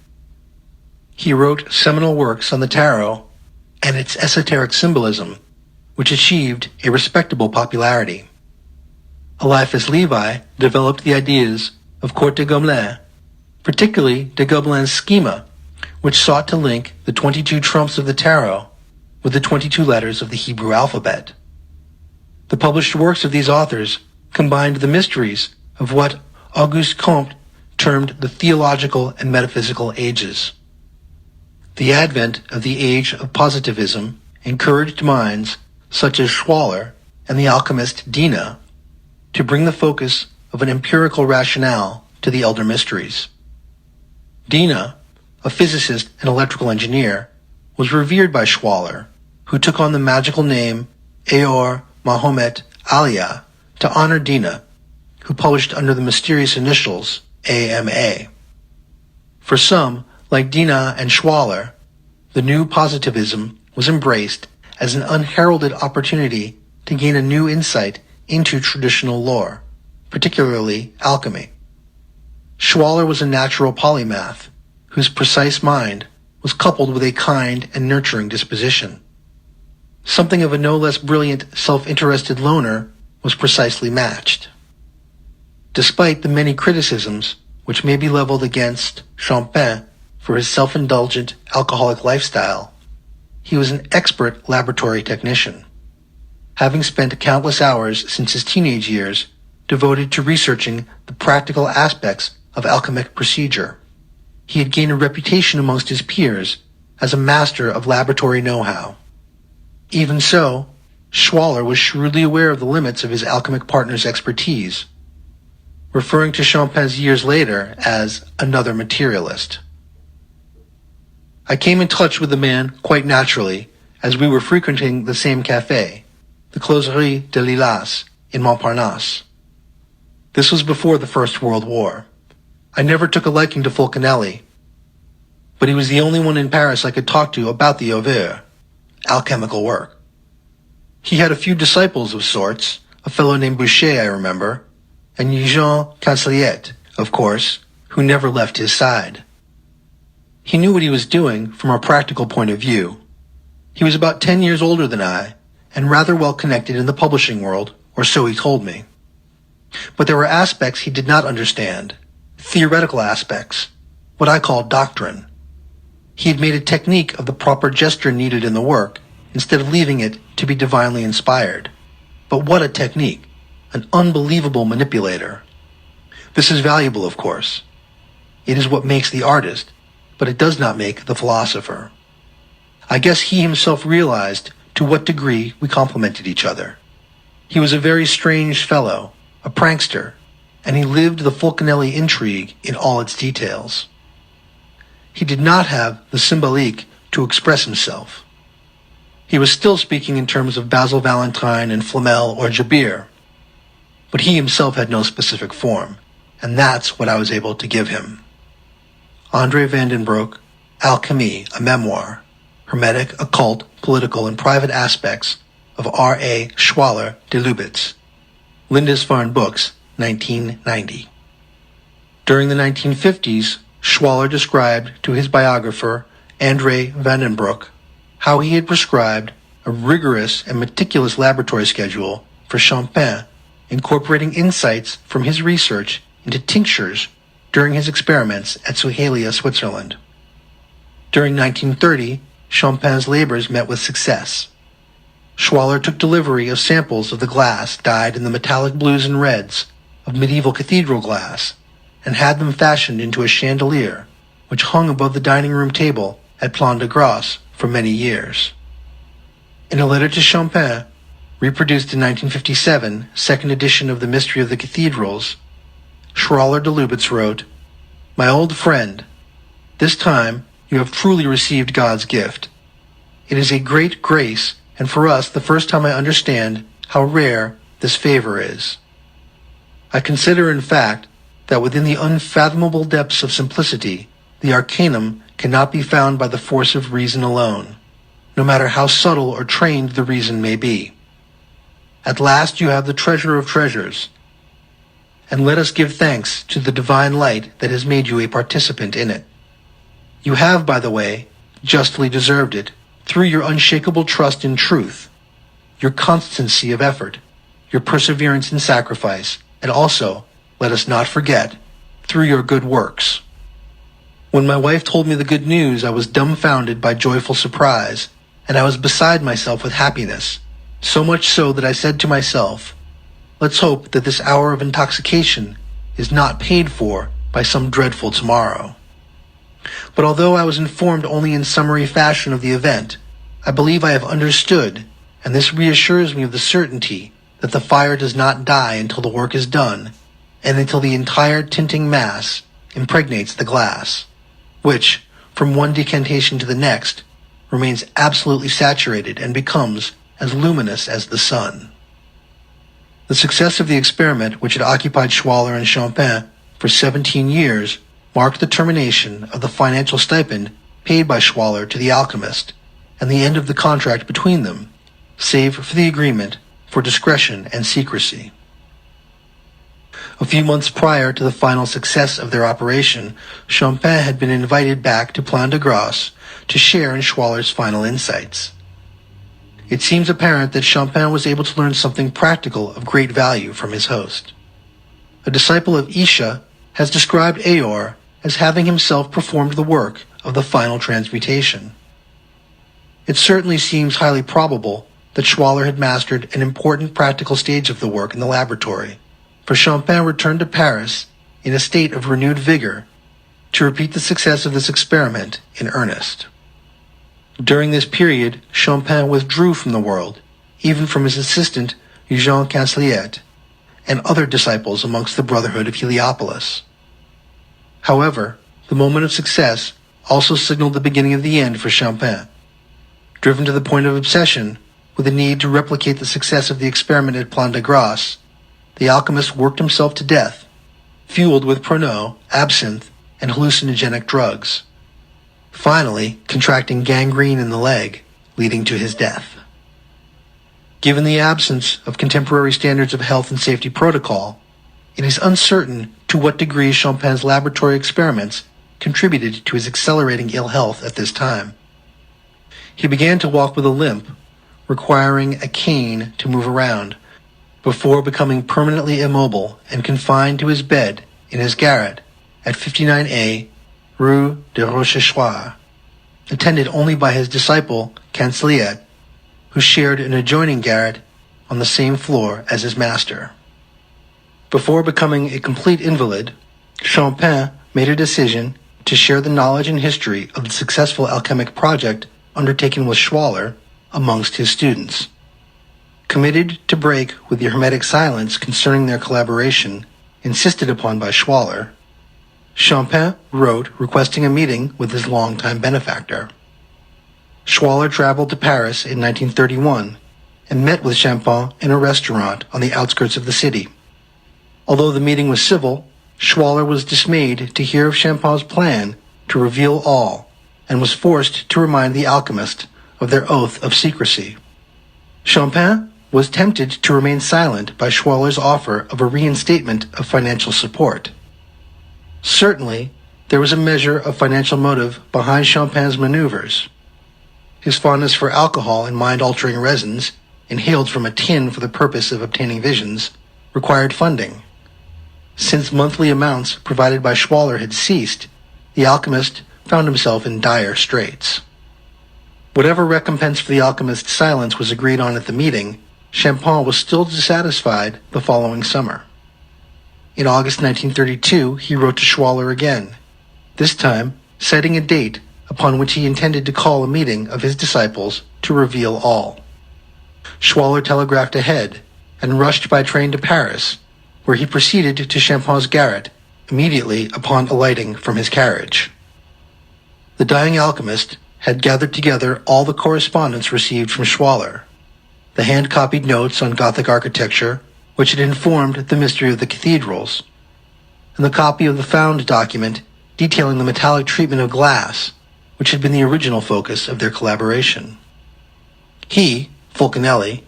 He wrote seminal works on the tarot and its esoteric symbolism, which achieved a respectable popularity. Eliphas Levi developed the ideas of Court de Gobelin, particularly de Gobelin's schema, which sought to link the 22 trumps of the tarot with the 22 letters of the Hebrew alphabet. The published works of these authors combined the mysteries of what Auguste Comte termed the theological and metaphysical ages. The advent of the age of positivism encouraged minds such as Schwaller and the alchemist Dina to bring the focus of an empirical rationale to the elder mysteries. Dina, a physicist and electrical engineer, was revered by Schwaller, who took on the magical name Eor Mahomet Alia to honor Dina, who published under the mysterious initials AMA. For some, like Dina and Schwaller, the new positivism was embraced as an unheralded opportunity to gain a new insight into traditional lore, particularly alchemy. Schwaller was a natural polymath, whose precise mind was coupled with a kind and nurturing disposition. Something of a no less brilliant, self-interested loner was precisely matched. Despite the many criticisms which may be leveled against Champagne for his self-indulgent, alcoholic lifestyle, he was an expert laboratory technician, having spent countless hours since his teenage years devoted to researching the practical aspects of alchemic procedure. He had gained a reputation amongst his peers as a master of laboratory know-how. Even so, Schwaller was shrewdly aware of the limits of his alchemic partner's expertise, referring to Champagne's years later as another materialist. I came in touch with the man quite naturally as we were frequenting the same café, the Closerie de Lilas in Montparnasse. This was before the First World War. I never took a liking to Fulcanelli, but he was the only one in Paris I could talk to about the oeuvre, alchemical work. He had a few disciples of sorts, a fellow named Boucher, I remember, and Jean Canceliet, of course, who never left his side. He knew what he was doing from a practical point of view. He was about 10 years older than I, and rather well connected in the publishing world, or so he told me. But there were aspects he did not understand, theoretical aspects, what I call doctrine. He had made a technique of the proper gesture needed in the work, instead of leaving it to be divinely inspired. But what a technique! An unbelievable manipulator. This is valuable, of course. It is what makes the artist, but it does not make the philosopher. I guess he himself realized to what degree we complemented each other. He was a very strange fellow, a prankster, and he lived the Fulcanelli intrigue in all its details. He did not have the symbolique to express himself. He was still speaking in terms of Basil Valentine and Flamel or Jabir, but he himself had no specific form, and that's what I was able to give him. André van den Broek, Alchemy, a Memoir, Hermetic, Occult, Political, and Private Aspects of R.A. Schwaller de Lubitz, Lindisfarne Books, 1990. During the 1950s, Schwaller described to his biographer, André van den Broek, how he had prescribed a rigorous and meticulous laboratory schedule for Champagne, incorporating insights from his research into tinctures during his experiments at Suhelia, Switzerland. During 1930, Champagne's labors met with success. Schwaller took delivery of samples of the glass dyed in the metallic blues and reds of medieval cathedral glass and had them fashioned into a chandelier which hung above the dining room table at Plan de Grace for many years. In a letter to Champagne, reproduced in 1957, second edition of The Mystery of the Cathedrals, Schwaller de Lubitz wrote, "My old friend, this time you have truly received God's gift. It is a great grace, and for us the first time I understand how rare this favor is. I consider, in fact, that within the unfathomable depths of simplicity, the arcanum cannot be found by the force of reason alone, no matter how subtle or trained the reason may be. At last you have the treasure of treasures, and let us give thanks to the divine light that has made you a participant in it. You have, by the way, justly deserved it, through your unshakable trust in truth, your constancy of effort, your perseverance in sacrifice, and also, let us not forget, through your good works." When my wife told me the good news, I was dumbfounded by joyful surprise, and I was beside myself with happiness, so much so that I said to myself, let's hope that this hour of intoxication is not paid for by some dreadful tomorrow. But although I was informed only in summary fashion of the event, I believe I have understood, and this reassures me of the certainty that the fire does not die until the work is done, and until the entire tinting mass impregnates the glass, which, from one decantation to the next, remains absolutely saturated and becomes as luminous as the sun. The success of the experiment, which had occupied Schwaller and Champagne for 17 years, marked the termination of the financial stipend paid by Schwaller to the alchemist, and the end of the contract between them, save for the agreement for discretion and secrecy. A few months prior to the final success of their operation, Champagne had been invited back to Plan de Grace to share in Schwaller's final insights. It seems apparent that Champagne was able to learn something practical of great value from his host. A disciple of Isha has described Aor as having himself performed the work of the final transmutation. It certainly seems highly probable that Schwaller had mastered an important practical stage of the work in the laboratory, for Champagne returned to Paris in a state of renewed vigor to repeat the success of this experiment in earnest. During this period, Champagne withdrew from the world, even from his assistant Jean Canceliet and other disciples amongst the Brotherhood of Heliopolis. However, the moment of success also signaled the beginning of the end for Champagne. Driven to the point of obsession with the need to replicate the success of the experiment at Plan de Grace, the alchemist worked himself to death, fueled with Pernod, absinthe, and hallucinogenic drugs, finally contracting gangrene in the leg, leading to his death. Given the absence of contemporary standards of health and safety protocol, it is uncertain to what degree Champagne's laboratory experiments contributed to his accelerating ill health at this time. He began to walk with a limp, requiring a cane to move around, before becoming permanently immobile and confined to his bed in his garret at 59A Rue de Rochechouart, attended only by his disciple Canceliet, who shared an adjoining garret on the same floor as his master. Before becoming a complete invalid, Champagne made a decision to share the knowledge and history of the successful alchemic project undertaken with Schwaller amongst his students. Committed to break with the hermetic silence concerning their collaboration insisted upon by Schwaller, Champagne wrote requesting a meeting with his longtime benefactor. Schwaller traveled to Paris in 1931 and met with Champagne in a restaurant on the outskirts of the city. Although the meeting was civil, Schwaller was dismayed to hear of Champagne's plan to reveal all and was forced to remind the alchemist of their oath of secrecy. Champagne was tempted to remain silent by Schwaller's offer of a reinstatement of financial support. Certainly, there was a measure of financial motive behind Champagne's maneuvers. His fondness for alcohol and mind-altering resins, inhaled from a tin for the purpose of obtaining visions, required funding. Since monthly amounts provided by Schwaller had ceased, the alchemist found himself in dire straits. Whatever recompense for the alchemist's silence was agreed on at the meeting, Champagne was still dissatisfied the following summer. In August 1932, he wrote to Schwaller again, this time setting a date upon which he intended to call a meeting of his disciples to reveal all. Schwaller telegraphed ahead and rushed by train to Paris, where he proceeded to Champagne's garret immediately upon alighting from his carriage. The dying alchemist had gathered together all the correspondence received from Schwaller, the hand-copied notes on Gothic architecture, which had informed the mystery of the cathedrals, and the copy of the found document detailing the metallic treatment of glass, which had been the original focus of their collaboration. He, Fulcanelli,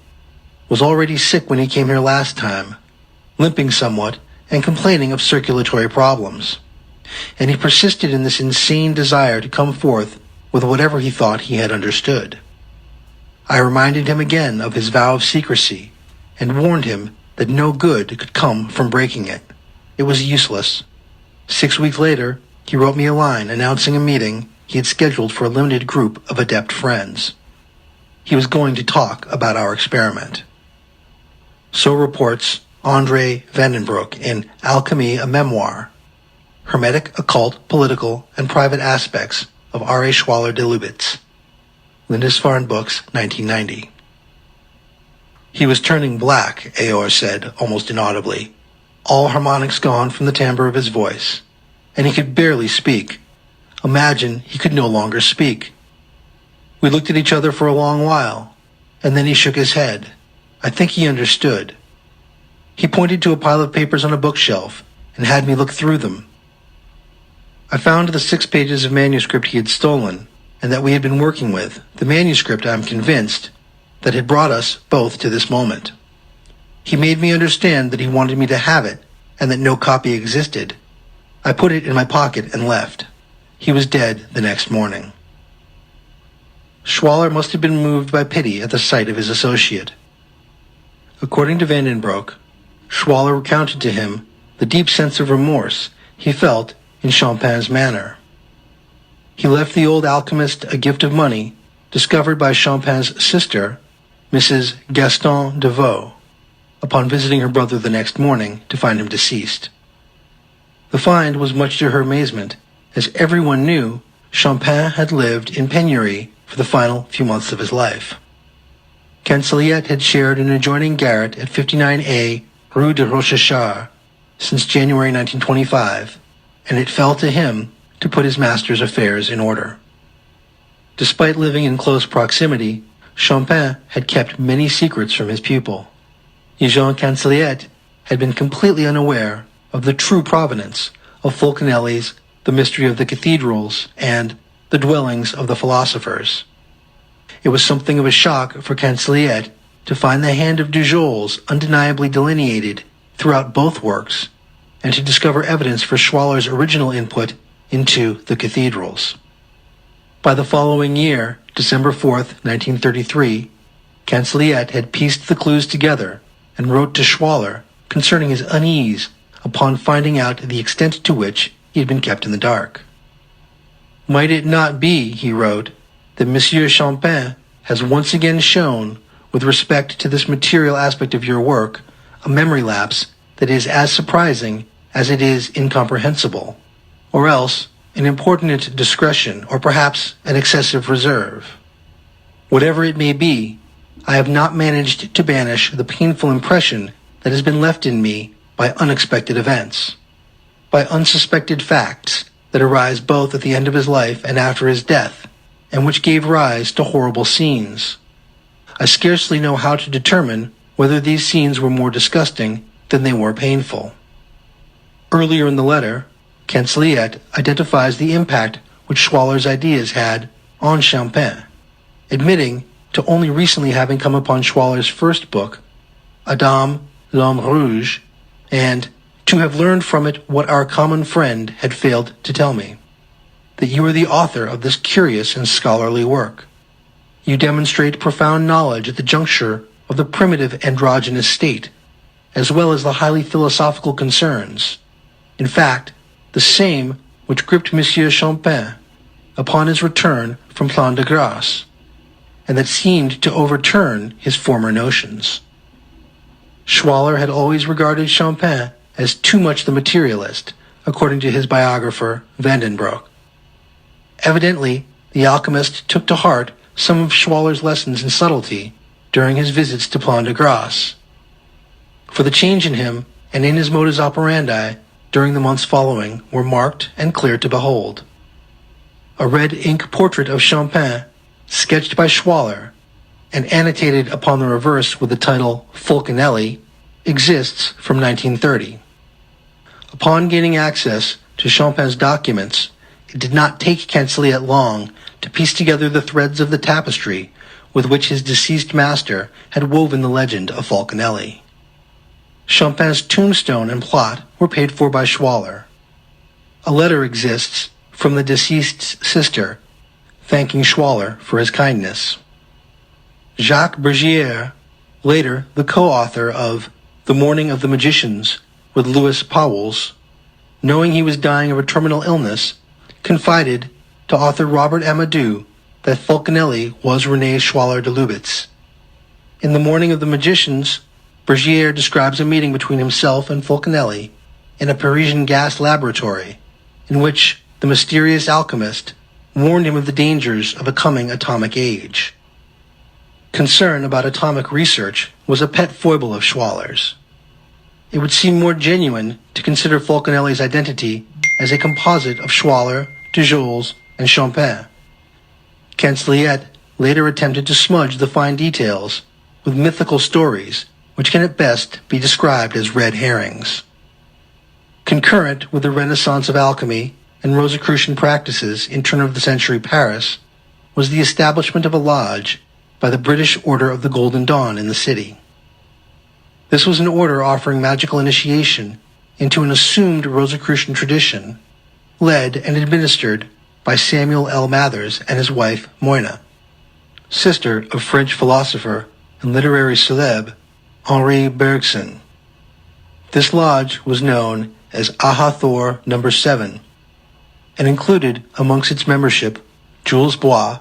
was already sick when he came here last time, limping somewhat and complaining of circulatory problems, and he persisted in this insane desire to come forth with whatever he thought he had understood. I reminded him again of his vow of secrecy and warned him that no good could come from breaking it. It was useless. 6 weeks later, he wrote me a line announcing a meeting he had scheduled for a limited group of adept friends. He was going to talk about our experiment. So reports André Vandenbroek in Alchemy, a Memoir, Hermetic, Occult, Political, and Private Aspects of R. A. Schwaller de Lubitz, Lindisfarne Books, 1990. He was turning black, Aor said, almost inaudibly, all harmonics gone from the timbre of his voice, and he could barely speak. Imagine he could no longer speak. We looked at each other for a long while, and then he shook his head. I think he understood. He pointed to a pile of papers on a bookshelf and had me look through them. I found the 6 pages of manuscript he had stolen, and that we had been working with, the manuscript, I am convinced, that had brought us both to this moment. He made me understand that he wanted me to have it, and that no copy existed. I put it in my pocket and left. He was dead the next morning. Schwaller must have been moved by pity at the sight of his associate. According to Van den Broek, Schwaller recounted to him the deep sense of remorse he felt in Chopin's manner. He left the old alchemist a gift of money discovered by Chopin's sister, Mrs. Gaston de Vaux, upon visiting her brother the next morning to find him deceased. The find was much to her amazement, as everyone knew Chopin had lived in penury for the final few months of his life. Cancelliet had shared an adjoining garret at 59A Rue de Rochechouart since January 1925, and it fell to him to put his master's affairs in order. Despite living in close proximity, Chopin had kept many secrets from his pupil. Jean Cancelliet had been completely unaware of the true provenance of Fulcanelli's The Mystery of the Cathedrals and The Dwellings of the Philosophers. It was something of a shock for Cancelliet to find the hand of Dujoul's undeniably delineated throughout both works, and to discover evidence for Schwaller's original input into the cathedrals. By the following year, December 4th, 1933, Cancelliet had pieced the clues together and wrote to Schwaller concerning his unease upon finding out the extent to which he had been kept in the dark. Might it not be, he wrote, that Monsieur Chopin has once again shown, with respect to this material aspect of your work, a memory lapse that is as surprising as it is incomprehensible, or else an importunate discretion, or perhaps an excessive reserve. Whatever it may be, I have not managed to banish the painful impression that has been left in me by unexpected events, by unsuspected facts that arise both at the end of his life and after his death, and which gave rise to horrible scenes. I scarcely know how to determine whether these scenes were more disgusting than they were painful. Earlier in the letter, Cancelliet identifies the impact which Schwaller's ideas had on Chopin, admitting to only recently having come upon Schwaller's first book, Adam l'Homme Rouge, and to have learned from it what our common friend had failed to tell me, that you are the author of this curious and scholarly work. You demonstrate profound knowledge at the juncture of the primitive androgynous state, as well as the highly philosophical concerns, in fact, the same which gripped Monsieur Chopin upon his return from Plan de Grâce, and that seemed to overturn his former notions. Schwaller had always regarded Chopin as too much the materialist, according to his biographer, Van den Broek. Evidently, the alchemist took to heart some of Schwaller's lessons in subtlety during his visits to Plan de Grâce, for the change in him and in his modus operandi during the months following were marked and clear to behold. A red ink portrait of Chopin, sketched by Schwaller, and annotated upon the reverse with the title Fulcanelli, exists from 1930. Upon gaining access to Chopin's documents, it did not take Cancelliet long to piece together the threads of the tapestry with which his deceased master had woven the legend of Fulcanelli. Chopin's tombstone and plot were paid for by Schwaller. A letter exists from the deceased's sister, thanking Schwaller for his kindness. Jacques Bergier, later the co-author of The Morning of the Magicians with Louis Pauwels, knowing he was dying of a terminal illness, confided to author Robert Amadou that Fulcanelli was René Schwaller de Lubitz. In The Morning of the Magicians, Bergier describes a meeting between himself and Fulcanelli in a Parisian gas laboratory, in which the mysterious alchemist warned him of the dangers of a coming atomic age. Concern about atomic research was a pet foible of Schwaller's. It would seem more genuine to consider Fulcanelli's identity as a composite of Schwaller, Dujoul's, and Chopin. Cancelliet later attempted to smudge the fine details with mythical stories which can at best be described as red herrings. Concurrent with the renaissance of alchemy and Rosicrucian practices in turn-of-the-century Paris was the establishment of a lodge by the British Order of the Golden Dawn in the city. This was an order offering magical initiation into an assumed Rosicrucian tradition, led and administered by Samuel L. Mathers and his wife Moina, sister of French philosopher and literary celeb Henri Bergson. This lodge was known as Ahathor No. 7, and included amongst its membership Jules Bois,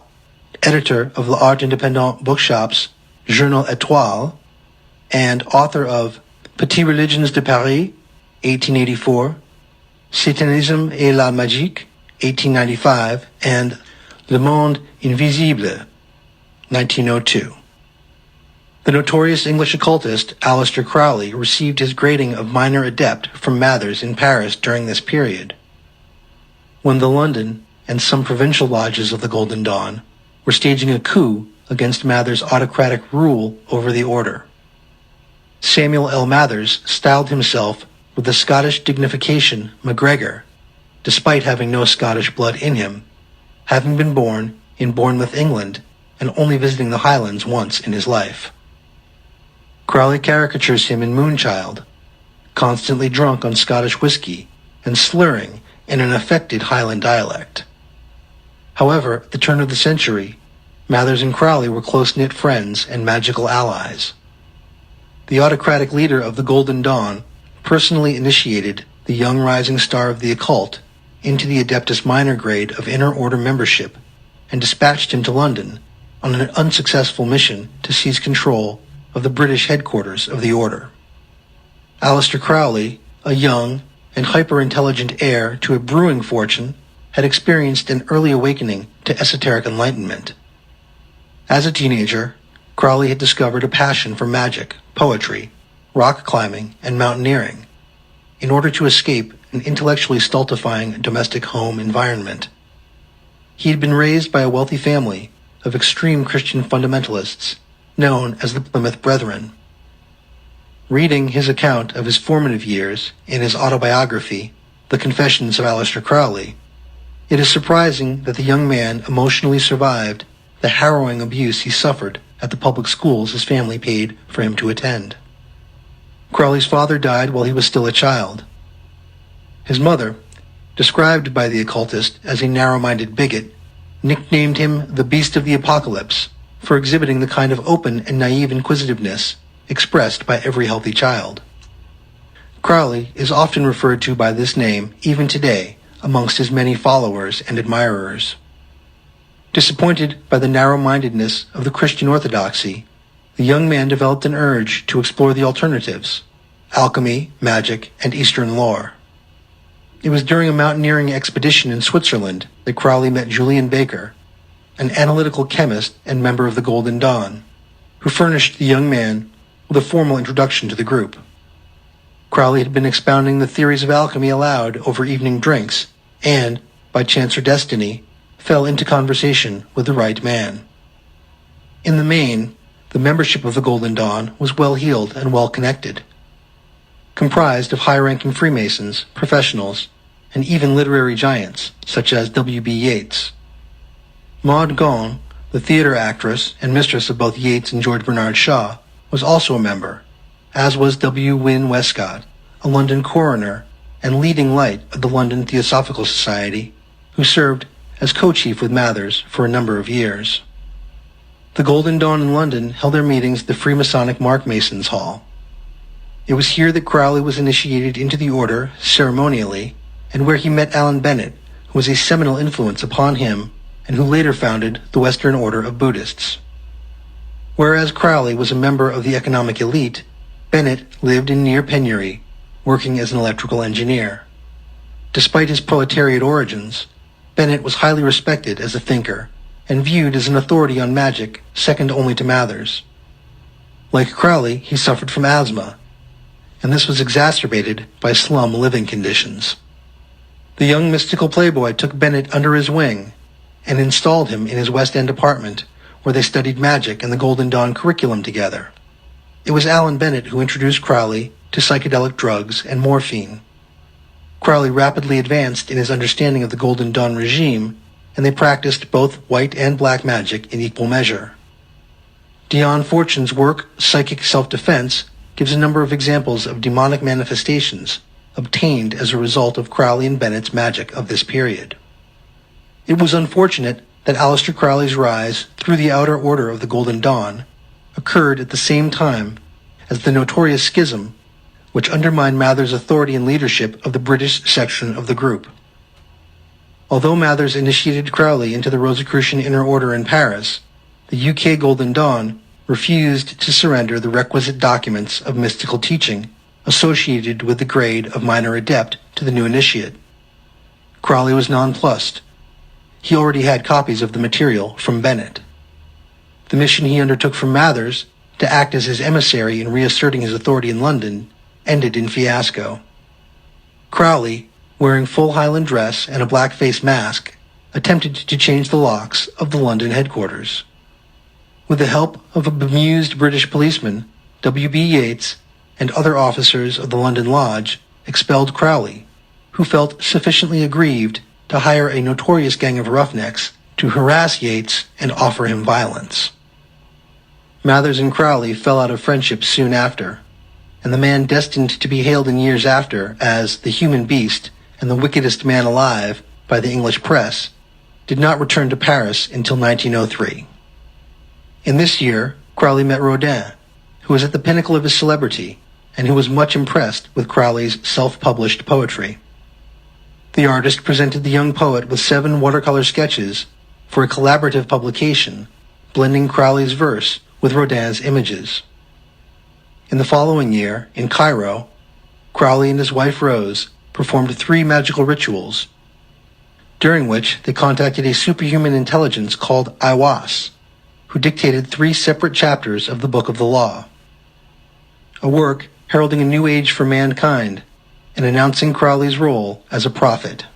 editor of L'Art Indépendant Bookshop's Journal Étoile, and author of Petits Religions de Paris, 1884, Satanisme et la Magique, 1895, and Le Monde Invisible, 1902. The notorious English occultist Aleister Crowley received his grading of minor adept from Mathers in Paris during this period, when the London and some provincial lodges of the Golden Dawn were staging a coup against Mathers' autocratic rule over the order. Samuel L. Mathers styled himself with the Scottish dignification MacGregor, despite having no Scottish blood in him, having been born in Bournemouth, England, and only visiting the Highlands once in his life. Crowley caricatures him in Moonchild, constantly drunk on Scottish whiskey and slurring in an affected Highland dialect. However, at the turn of the century, Mathers and Crowley were close-knit friends and magical allies. The autocratic leader of the Golden Dawn personally initiated the young rising star of the occult into the Adeptus Minor grade of Inner Order membership and dispatched him to London on an unsuccessful mission to seize control of the British headquarters of the Order. Aleister Crowley, a young and hyper-intelligent heir to a brewing fortune, had experienced an early awakening to esoteric enlightenment. As a teenager, Crowley had discovered a passion for magic, poetry, rock climbing, and mountaineering in order to escape an intellectually stultifying domestic home environment. He had been raised by a wealthy family of extreme Christian fundamentalists known as the Plymouth Brethren. Reading his account of his formative years in his autobiography, The Confessions of Aleister Crowley, it is surprising that the young man emotionally survived the harrowing abuse he suffered at the public schools his family paid for him to attend. Crowley's father died while he was still a child. His mother, described by the occultist as a narrow-minded bigot, nicknamed him the Beast of the Apocalypse for exhibiting the kind of open and naive inquisitiveness expressed by every healthy child. Crowley is often referred to by this name even today amongst his many followers and admirers. Disappointed by the narrow-mindedness of the Christian orthodoxy, the young man developed an urge to explore the alternatives, alchemy, magic, and Eastern lore. It was during a mountaineering expedition in Switzerland that Crowley met Julian Baker, an analytical chemist and member of the Golden Dawn, who furnished the young man with a formal introduction to the group. Crowley had been expounding the theories of alchemy aloud over evening drinks and, by chance or destiny, fell into conversation with the right man. In the main, the membership of the Golden Dawn was well-heeled and well-connected, comprised of high-ranking Freemasons, professionals, and even literary giants such as W.B. Yeats. Maud Gonne, the theater actress and mistress of both Yeats and George Bernard Shaw, was also a member, as was W. Wynne Westcott, a London coroner and leading light of the London Theosophical Society, who served as co-chief with Mathers for a number of years. The Golden Dawn in London held their meetings at the Freemasonic Mark Masons Hall. It was here that Crowley was initiated into the order ceremonially, and where he met Alan Bennett, who was a seminal influence upon him and who later founded the Western Order of Buddhists. Whereas Crowley was a member of the economic elite, Bennett lived in near penury, working as an electrical engineer. Despite his proletariat origins, Bennett was highly respected as a thinker and viewed as an authority on magic second only to Mathers. Like Crowley, he suffered from asthma, and this was exacerbated by slum living conditions. The young mystical playboy took Bennett under his wing and installed him in his West End apartment, where they studied magic and the Golden Dawn curriculum together. It was Alan Bennett who introduced Crowley to psychedelic drugs and morphine. Crowley rapidly advanced in his understanding of the Golden Dawn regime, and they practiced both white and black magic in equal measure. Dion Fortune's work, Psychic Self-Defense, gives a number of examples of demonic manifestations obtained as a result of Crowley and Bennett's magic of this period. It was unfortunate that Aleister Crowley's rise through the outer order of the Golden Dawn occurred at the same time as the notorious schism, which undermined Mather's authority and leadership of the British section of the group. Although Mathers initiated Crowley into the Rosicrucian Inner Order in Paris, the UK Golden Dawn refused to surrender the requisite documents of mystical teaching associated with the grade of minor adept to the new initiate. Crowley was nonplussed. He already had copies of the material from Bennett. The mission he undertook from Mathers, to act as his emissary in reasserting his authority in London, ended in fiasco. Crowley, wearing full Highland dress and a black face mask, attempted to change the locks of the London headquarters. With the help of a bemused British policeman, W.B. Yeats, and other officers of the London Lodge expelled Crowley, who felt sufficiently aggrieved to hire a notorious gang of roughnecks to harass Yeats and offer him violence. Mathers and Crowley fell out of friendship soon after, and the man destined to be hailed in years after as the human beast and the wickedest man alive by the English press did not return to Paris until 1903. In this year, Crowley met Rodin, who was at the pinnacle of his celebrity and who was much impressed with Crowley's self-published poetry. The artist presented the young poet with 7 watercolor sketches for a collaborative publication, blending Crowley's verse with Rodin's images. In the following year, in Cairo, Crowley and his wife Rose performed 3 magical rituals, during which they contacted a superhuman intelligence called Aiwass, who dictated 3 separate chapters of the Book of the Law, a work heralding a new age for mankind and announcing Crowley's role as a prophet.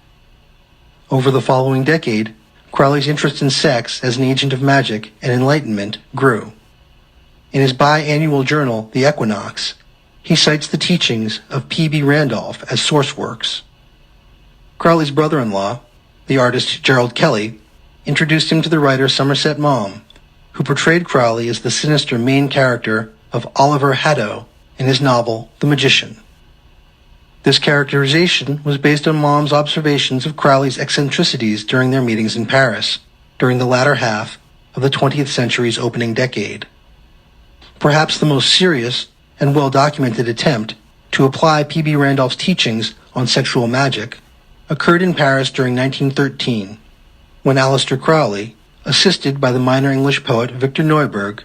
Over the following decade, Crowley's interest in sex as an agent of magic and enlightenment grew. In his biannual journal, The Equinox, he cites the teachings of P.B. Randolph as source works. Crowley's brother-in-law, the artist Gerald Kelly, introduced him to the writer Somerset Maugham, who portrayed Crowley as the sinister main character of Oliver Haddo in his novel The Magician. This characterization was based on Maugham's observations of Crowley's eccentricities during their meetings in Paris, during the latter half of the 20th century's opening decade. Perhaps the most serious and well-documented attempt to apply P.B. Randolph's teachings on sexual magic occurred in Paris during 1913, when Aleister Crowley, assisted by the minor English poet Victor Neuburg,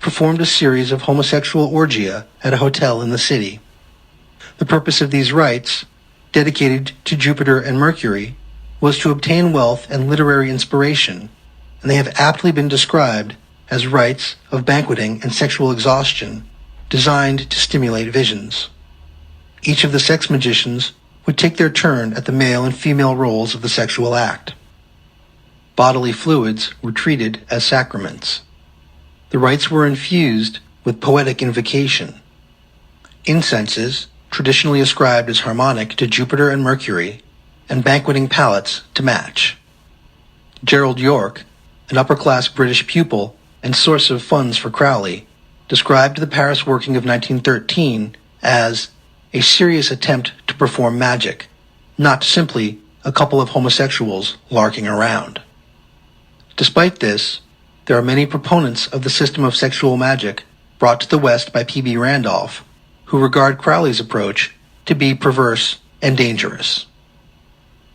performed a series of homosexual orgia at a hotel in the city. The purpose of these rites, dedicated to Jupiter and Mercury, was to obtain wealth and literary inspiration, and they have aptly been described as rites of banqueting and sexual exhaustion designed to stimulate visions. Each of the sex magicians would take their turn at the male and female roles of the sexual act. Bodily fluids were treated as sacraments. The rites were infused with poetic invocation. Incenses, traditionally ascribed as harmonic to Jupiter and Mercury, and banqueting palettes to match. Gerald York, an upper-class British pupil and source of funds for Crowley, described the Paris working of 1913 as a serious attempt to perform magic, not simply a couple of homosexuals larking around. Despite this, there are many proponents of the system of sexual magic brought to the West by P.B. Randolph, who regard Crowley's approach to be perverse and dangerous.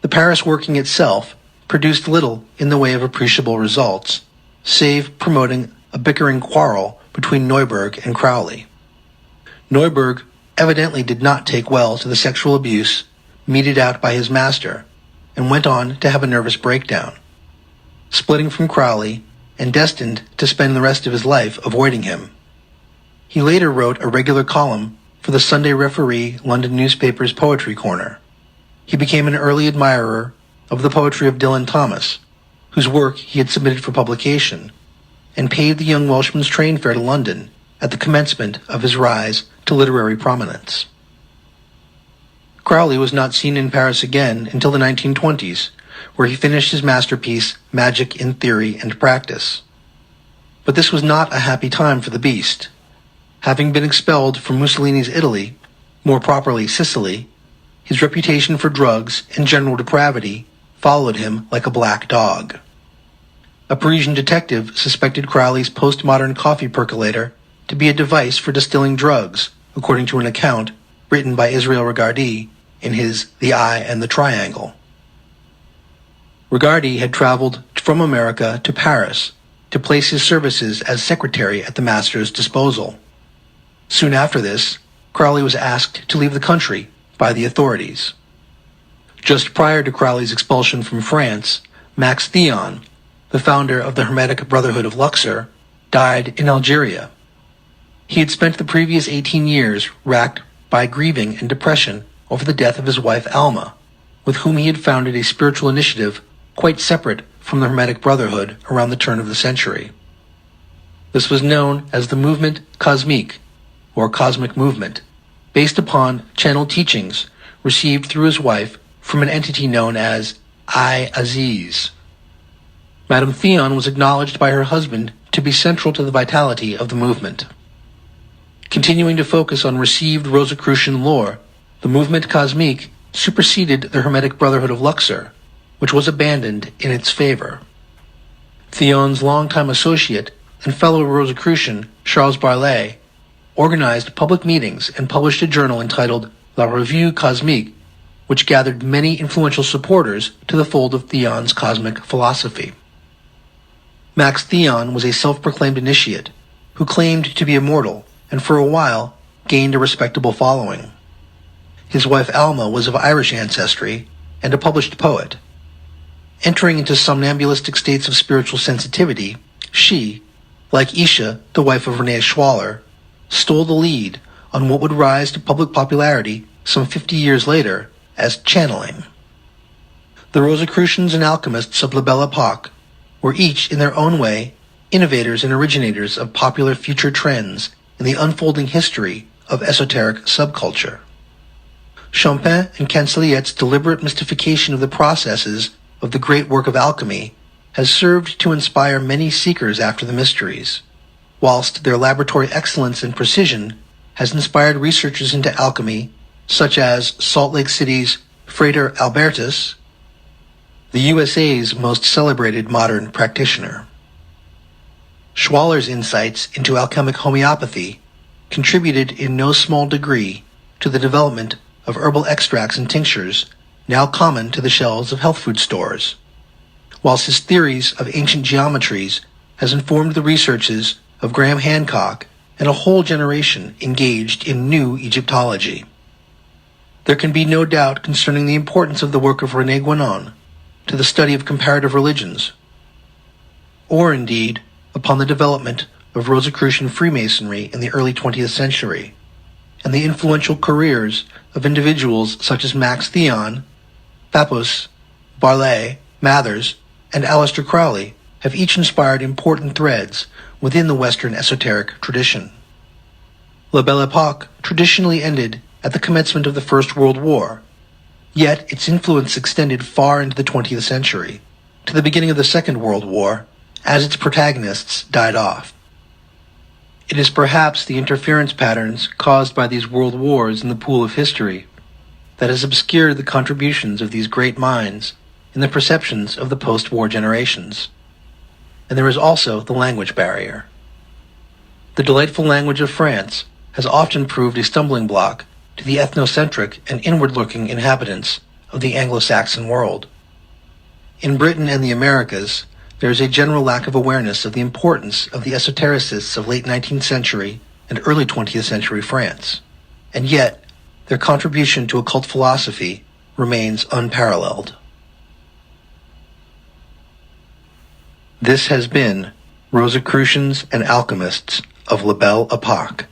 The Paris working itself produced little in the way of appreciable results, save promoting a bickering quarrel between Neuburg and Crowley. Neuburg evidently did not take well to the sexual abuse meted out by his master, and went on to have a nervous breakdown, splitting from Crowley and destined to spend the rest of his life avoiding him. He later wrote a regular column for the Sunday Referee London newspaper's Poetry Corner. He became an early admirer of the poetry of Dylan Thomas, whose work he had submitted for publication, and paid the young Welshman's train fare to London at the commencement of his rise to literary prominence. Crowley was not seen in Paris again until the 1920s, where he finished his masterpiece, Magic in Theory and Practice. But this was not a happy time for the beast. Having been expelled from Mussolini's Italy, more properly Sicily, his reputation for drugs and general depravity followed him like a black dog. A Parisian detective suspected Crowley's postmodern coffee percolator to be a device for distilling drugs, according to an account written by Israel Regardie in his The Eye and the Triangle. Regardie had traveled from America to Paris to place his services as secretary at the master's disposal. Soon after this, Crowley was asked to leave the country by the authorities. Just prior to Crowley's expulsion from France, Max Theon, the founder of the Hermetic Brotherhood of Luxor, died in Algeria. He had spent the previous 18 years racked by grieving and depression over the death of his wife Alma, with whom he had founded a spiritual initiative quite separate from the Hermetic Brotherhood around the turn of the century. This was known as the Mouvement Cosmique, or Cosmic Movement, based upon channeled teachings received through his wife from an entity known as I-Aziz. Madame Theon was acknowledged by her husband to be central to the vitality of the movement. Continuing to focus on received Rosicrucian lore, the Mouvement Cosmique superseded the Hermetic Brotherhood of Luxor, which was abandoned in its favor. Theon's longtime associate and fellow Rosicrucian, Charles Barlet, organized public meetings and published a journal entitled La Revue Cosmique, which gathered many influential supporters to the fold of Theon's cosmic philosophy. Max Theon was a self-proclaimed initiate who claimed to be immortal and for a while gained a respectable following. His wife Alma was of Irish ancestry and a published poet. Entering into somnambulistic states of spiritual sensitivity, she, like Isha, the wife of René Schwaller, stole the lead on what would rise to public popularity some 50 years later as channeling. The Rosicrucians and alchemists of La Belle Époque were each, in their own way, innovators and originators of popular future trends in the unfolding history of esoteric subculture. Champin and Cancelliette's deliberate mystification of the processes of the great work of alchemy has served to inspire many seekers after the mysteries, whilst their laboratory excellence and precision has inspired researchers into alchemy such as Salt Lake City's Frater Albertus, the USA's most celebrated modern practitioner. Schwaller's insights into alchemic homeopathy contributed in no small degree to the development of herbal extracts and tinctures now common to the shelves of health food stores, whilst his theories of ancient geometries has informed the researches of Graham Hancock and a whole generation engaged in new Egyptology. There can be no doubt concerning the importance of the work of René Guénon to the study of comparative religions, or indeed upon the development of Rosicrucian Freemasonry in the early 20th century, and the influential careers of individuals such as Max Theon, Papus, Barlet, Mathers, and Aleister Crowley have each inspired important threads within the Western esoteric tradition. La Belle Époque traditionally ended at the commencement of the First World War, yet its influence extended far into the 20th century, to the beginning of the Second World War, as its protagonists died off. It is perhaps the interference patterns caused by these world wars in the pool of history that has obscured the contributions of these great minds in the perceptions of the post-war generations. And there is also the language barrier. The delightful language of France has often proved a stumbling block to the ethnocentric and inward-looking inhabitants of the Anglo-Saxon world. In Britain and the Americas, there is a general lack of awareness of the importance of the esotericists of late 19th century and early 20th century France, and yet their contribution to occult philosophy remains unparalleled. This has been Rosicrucians and Alchemists of La Belle Époque.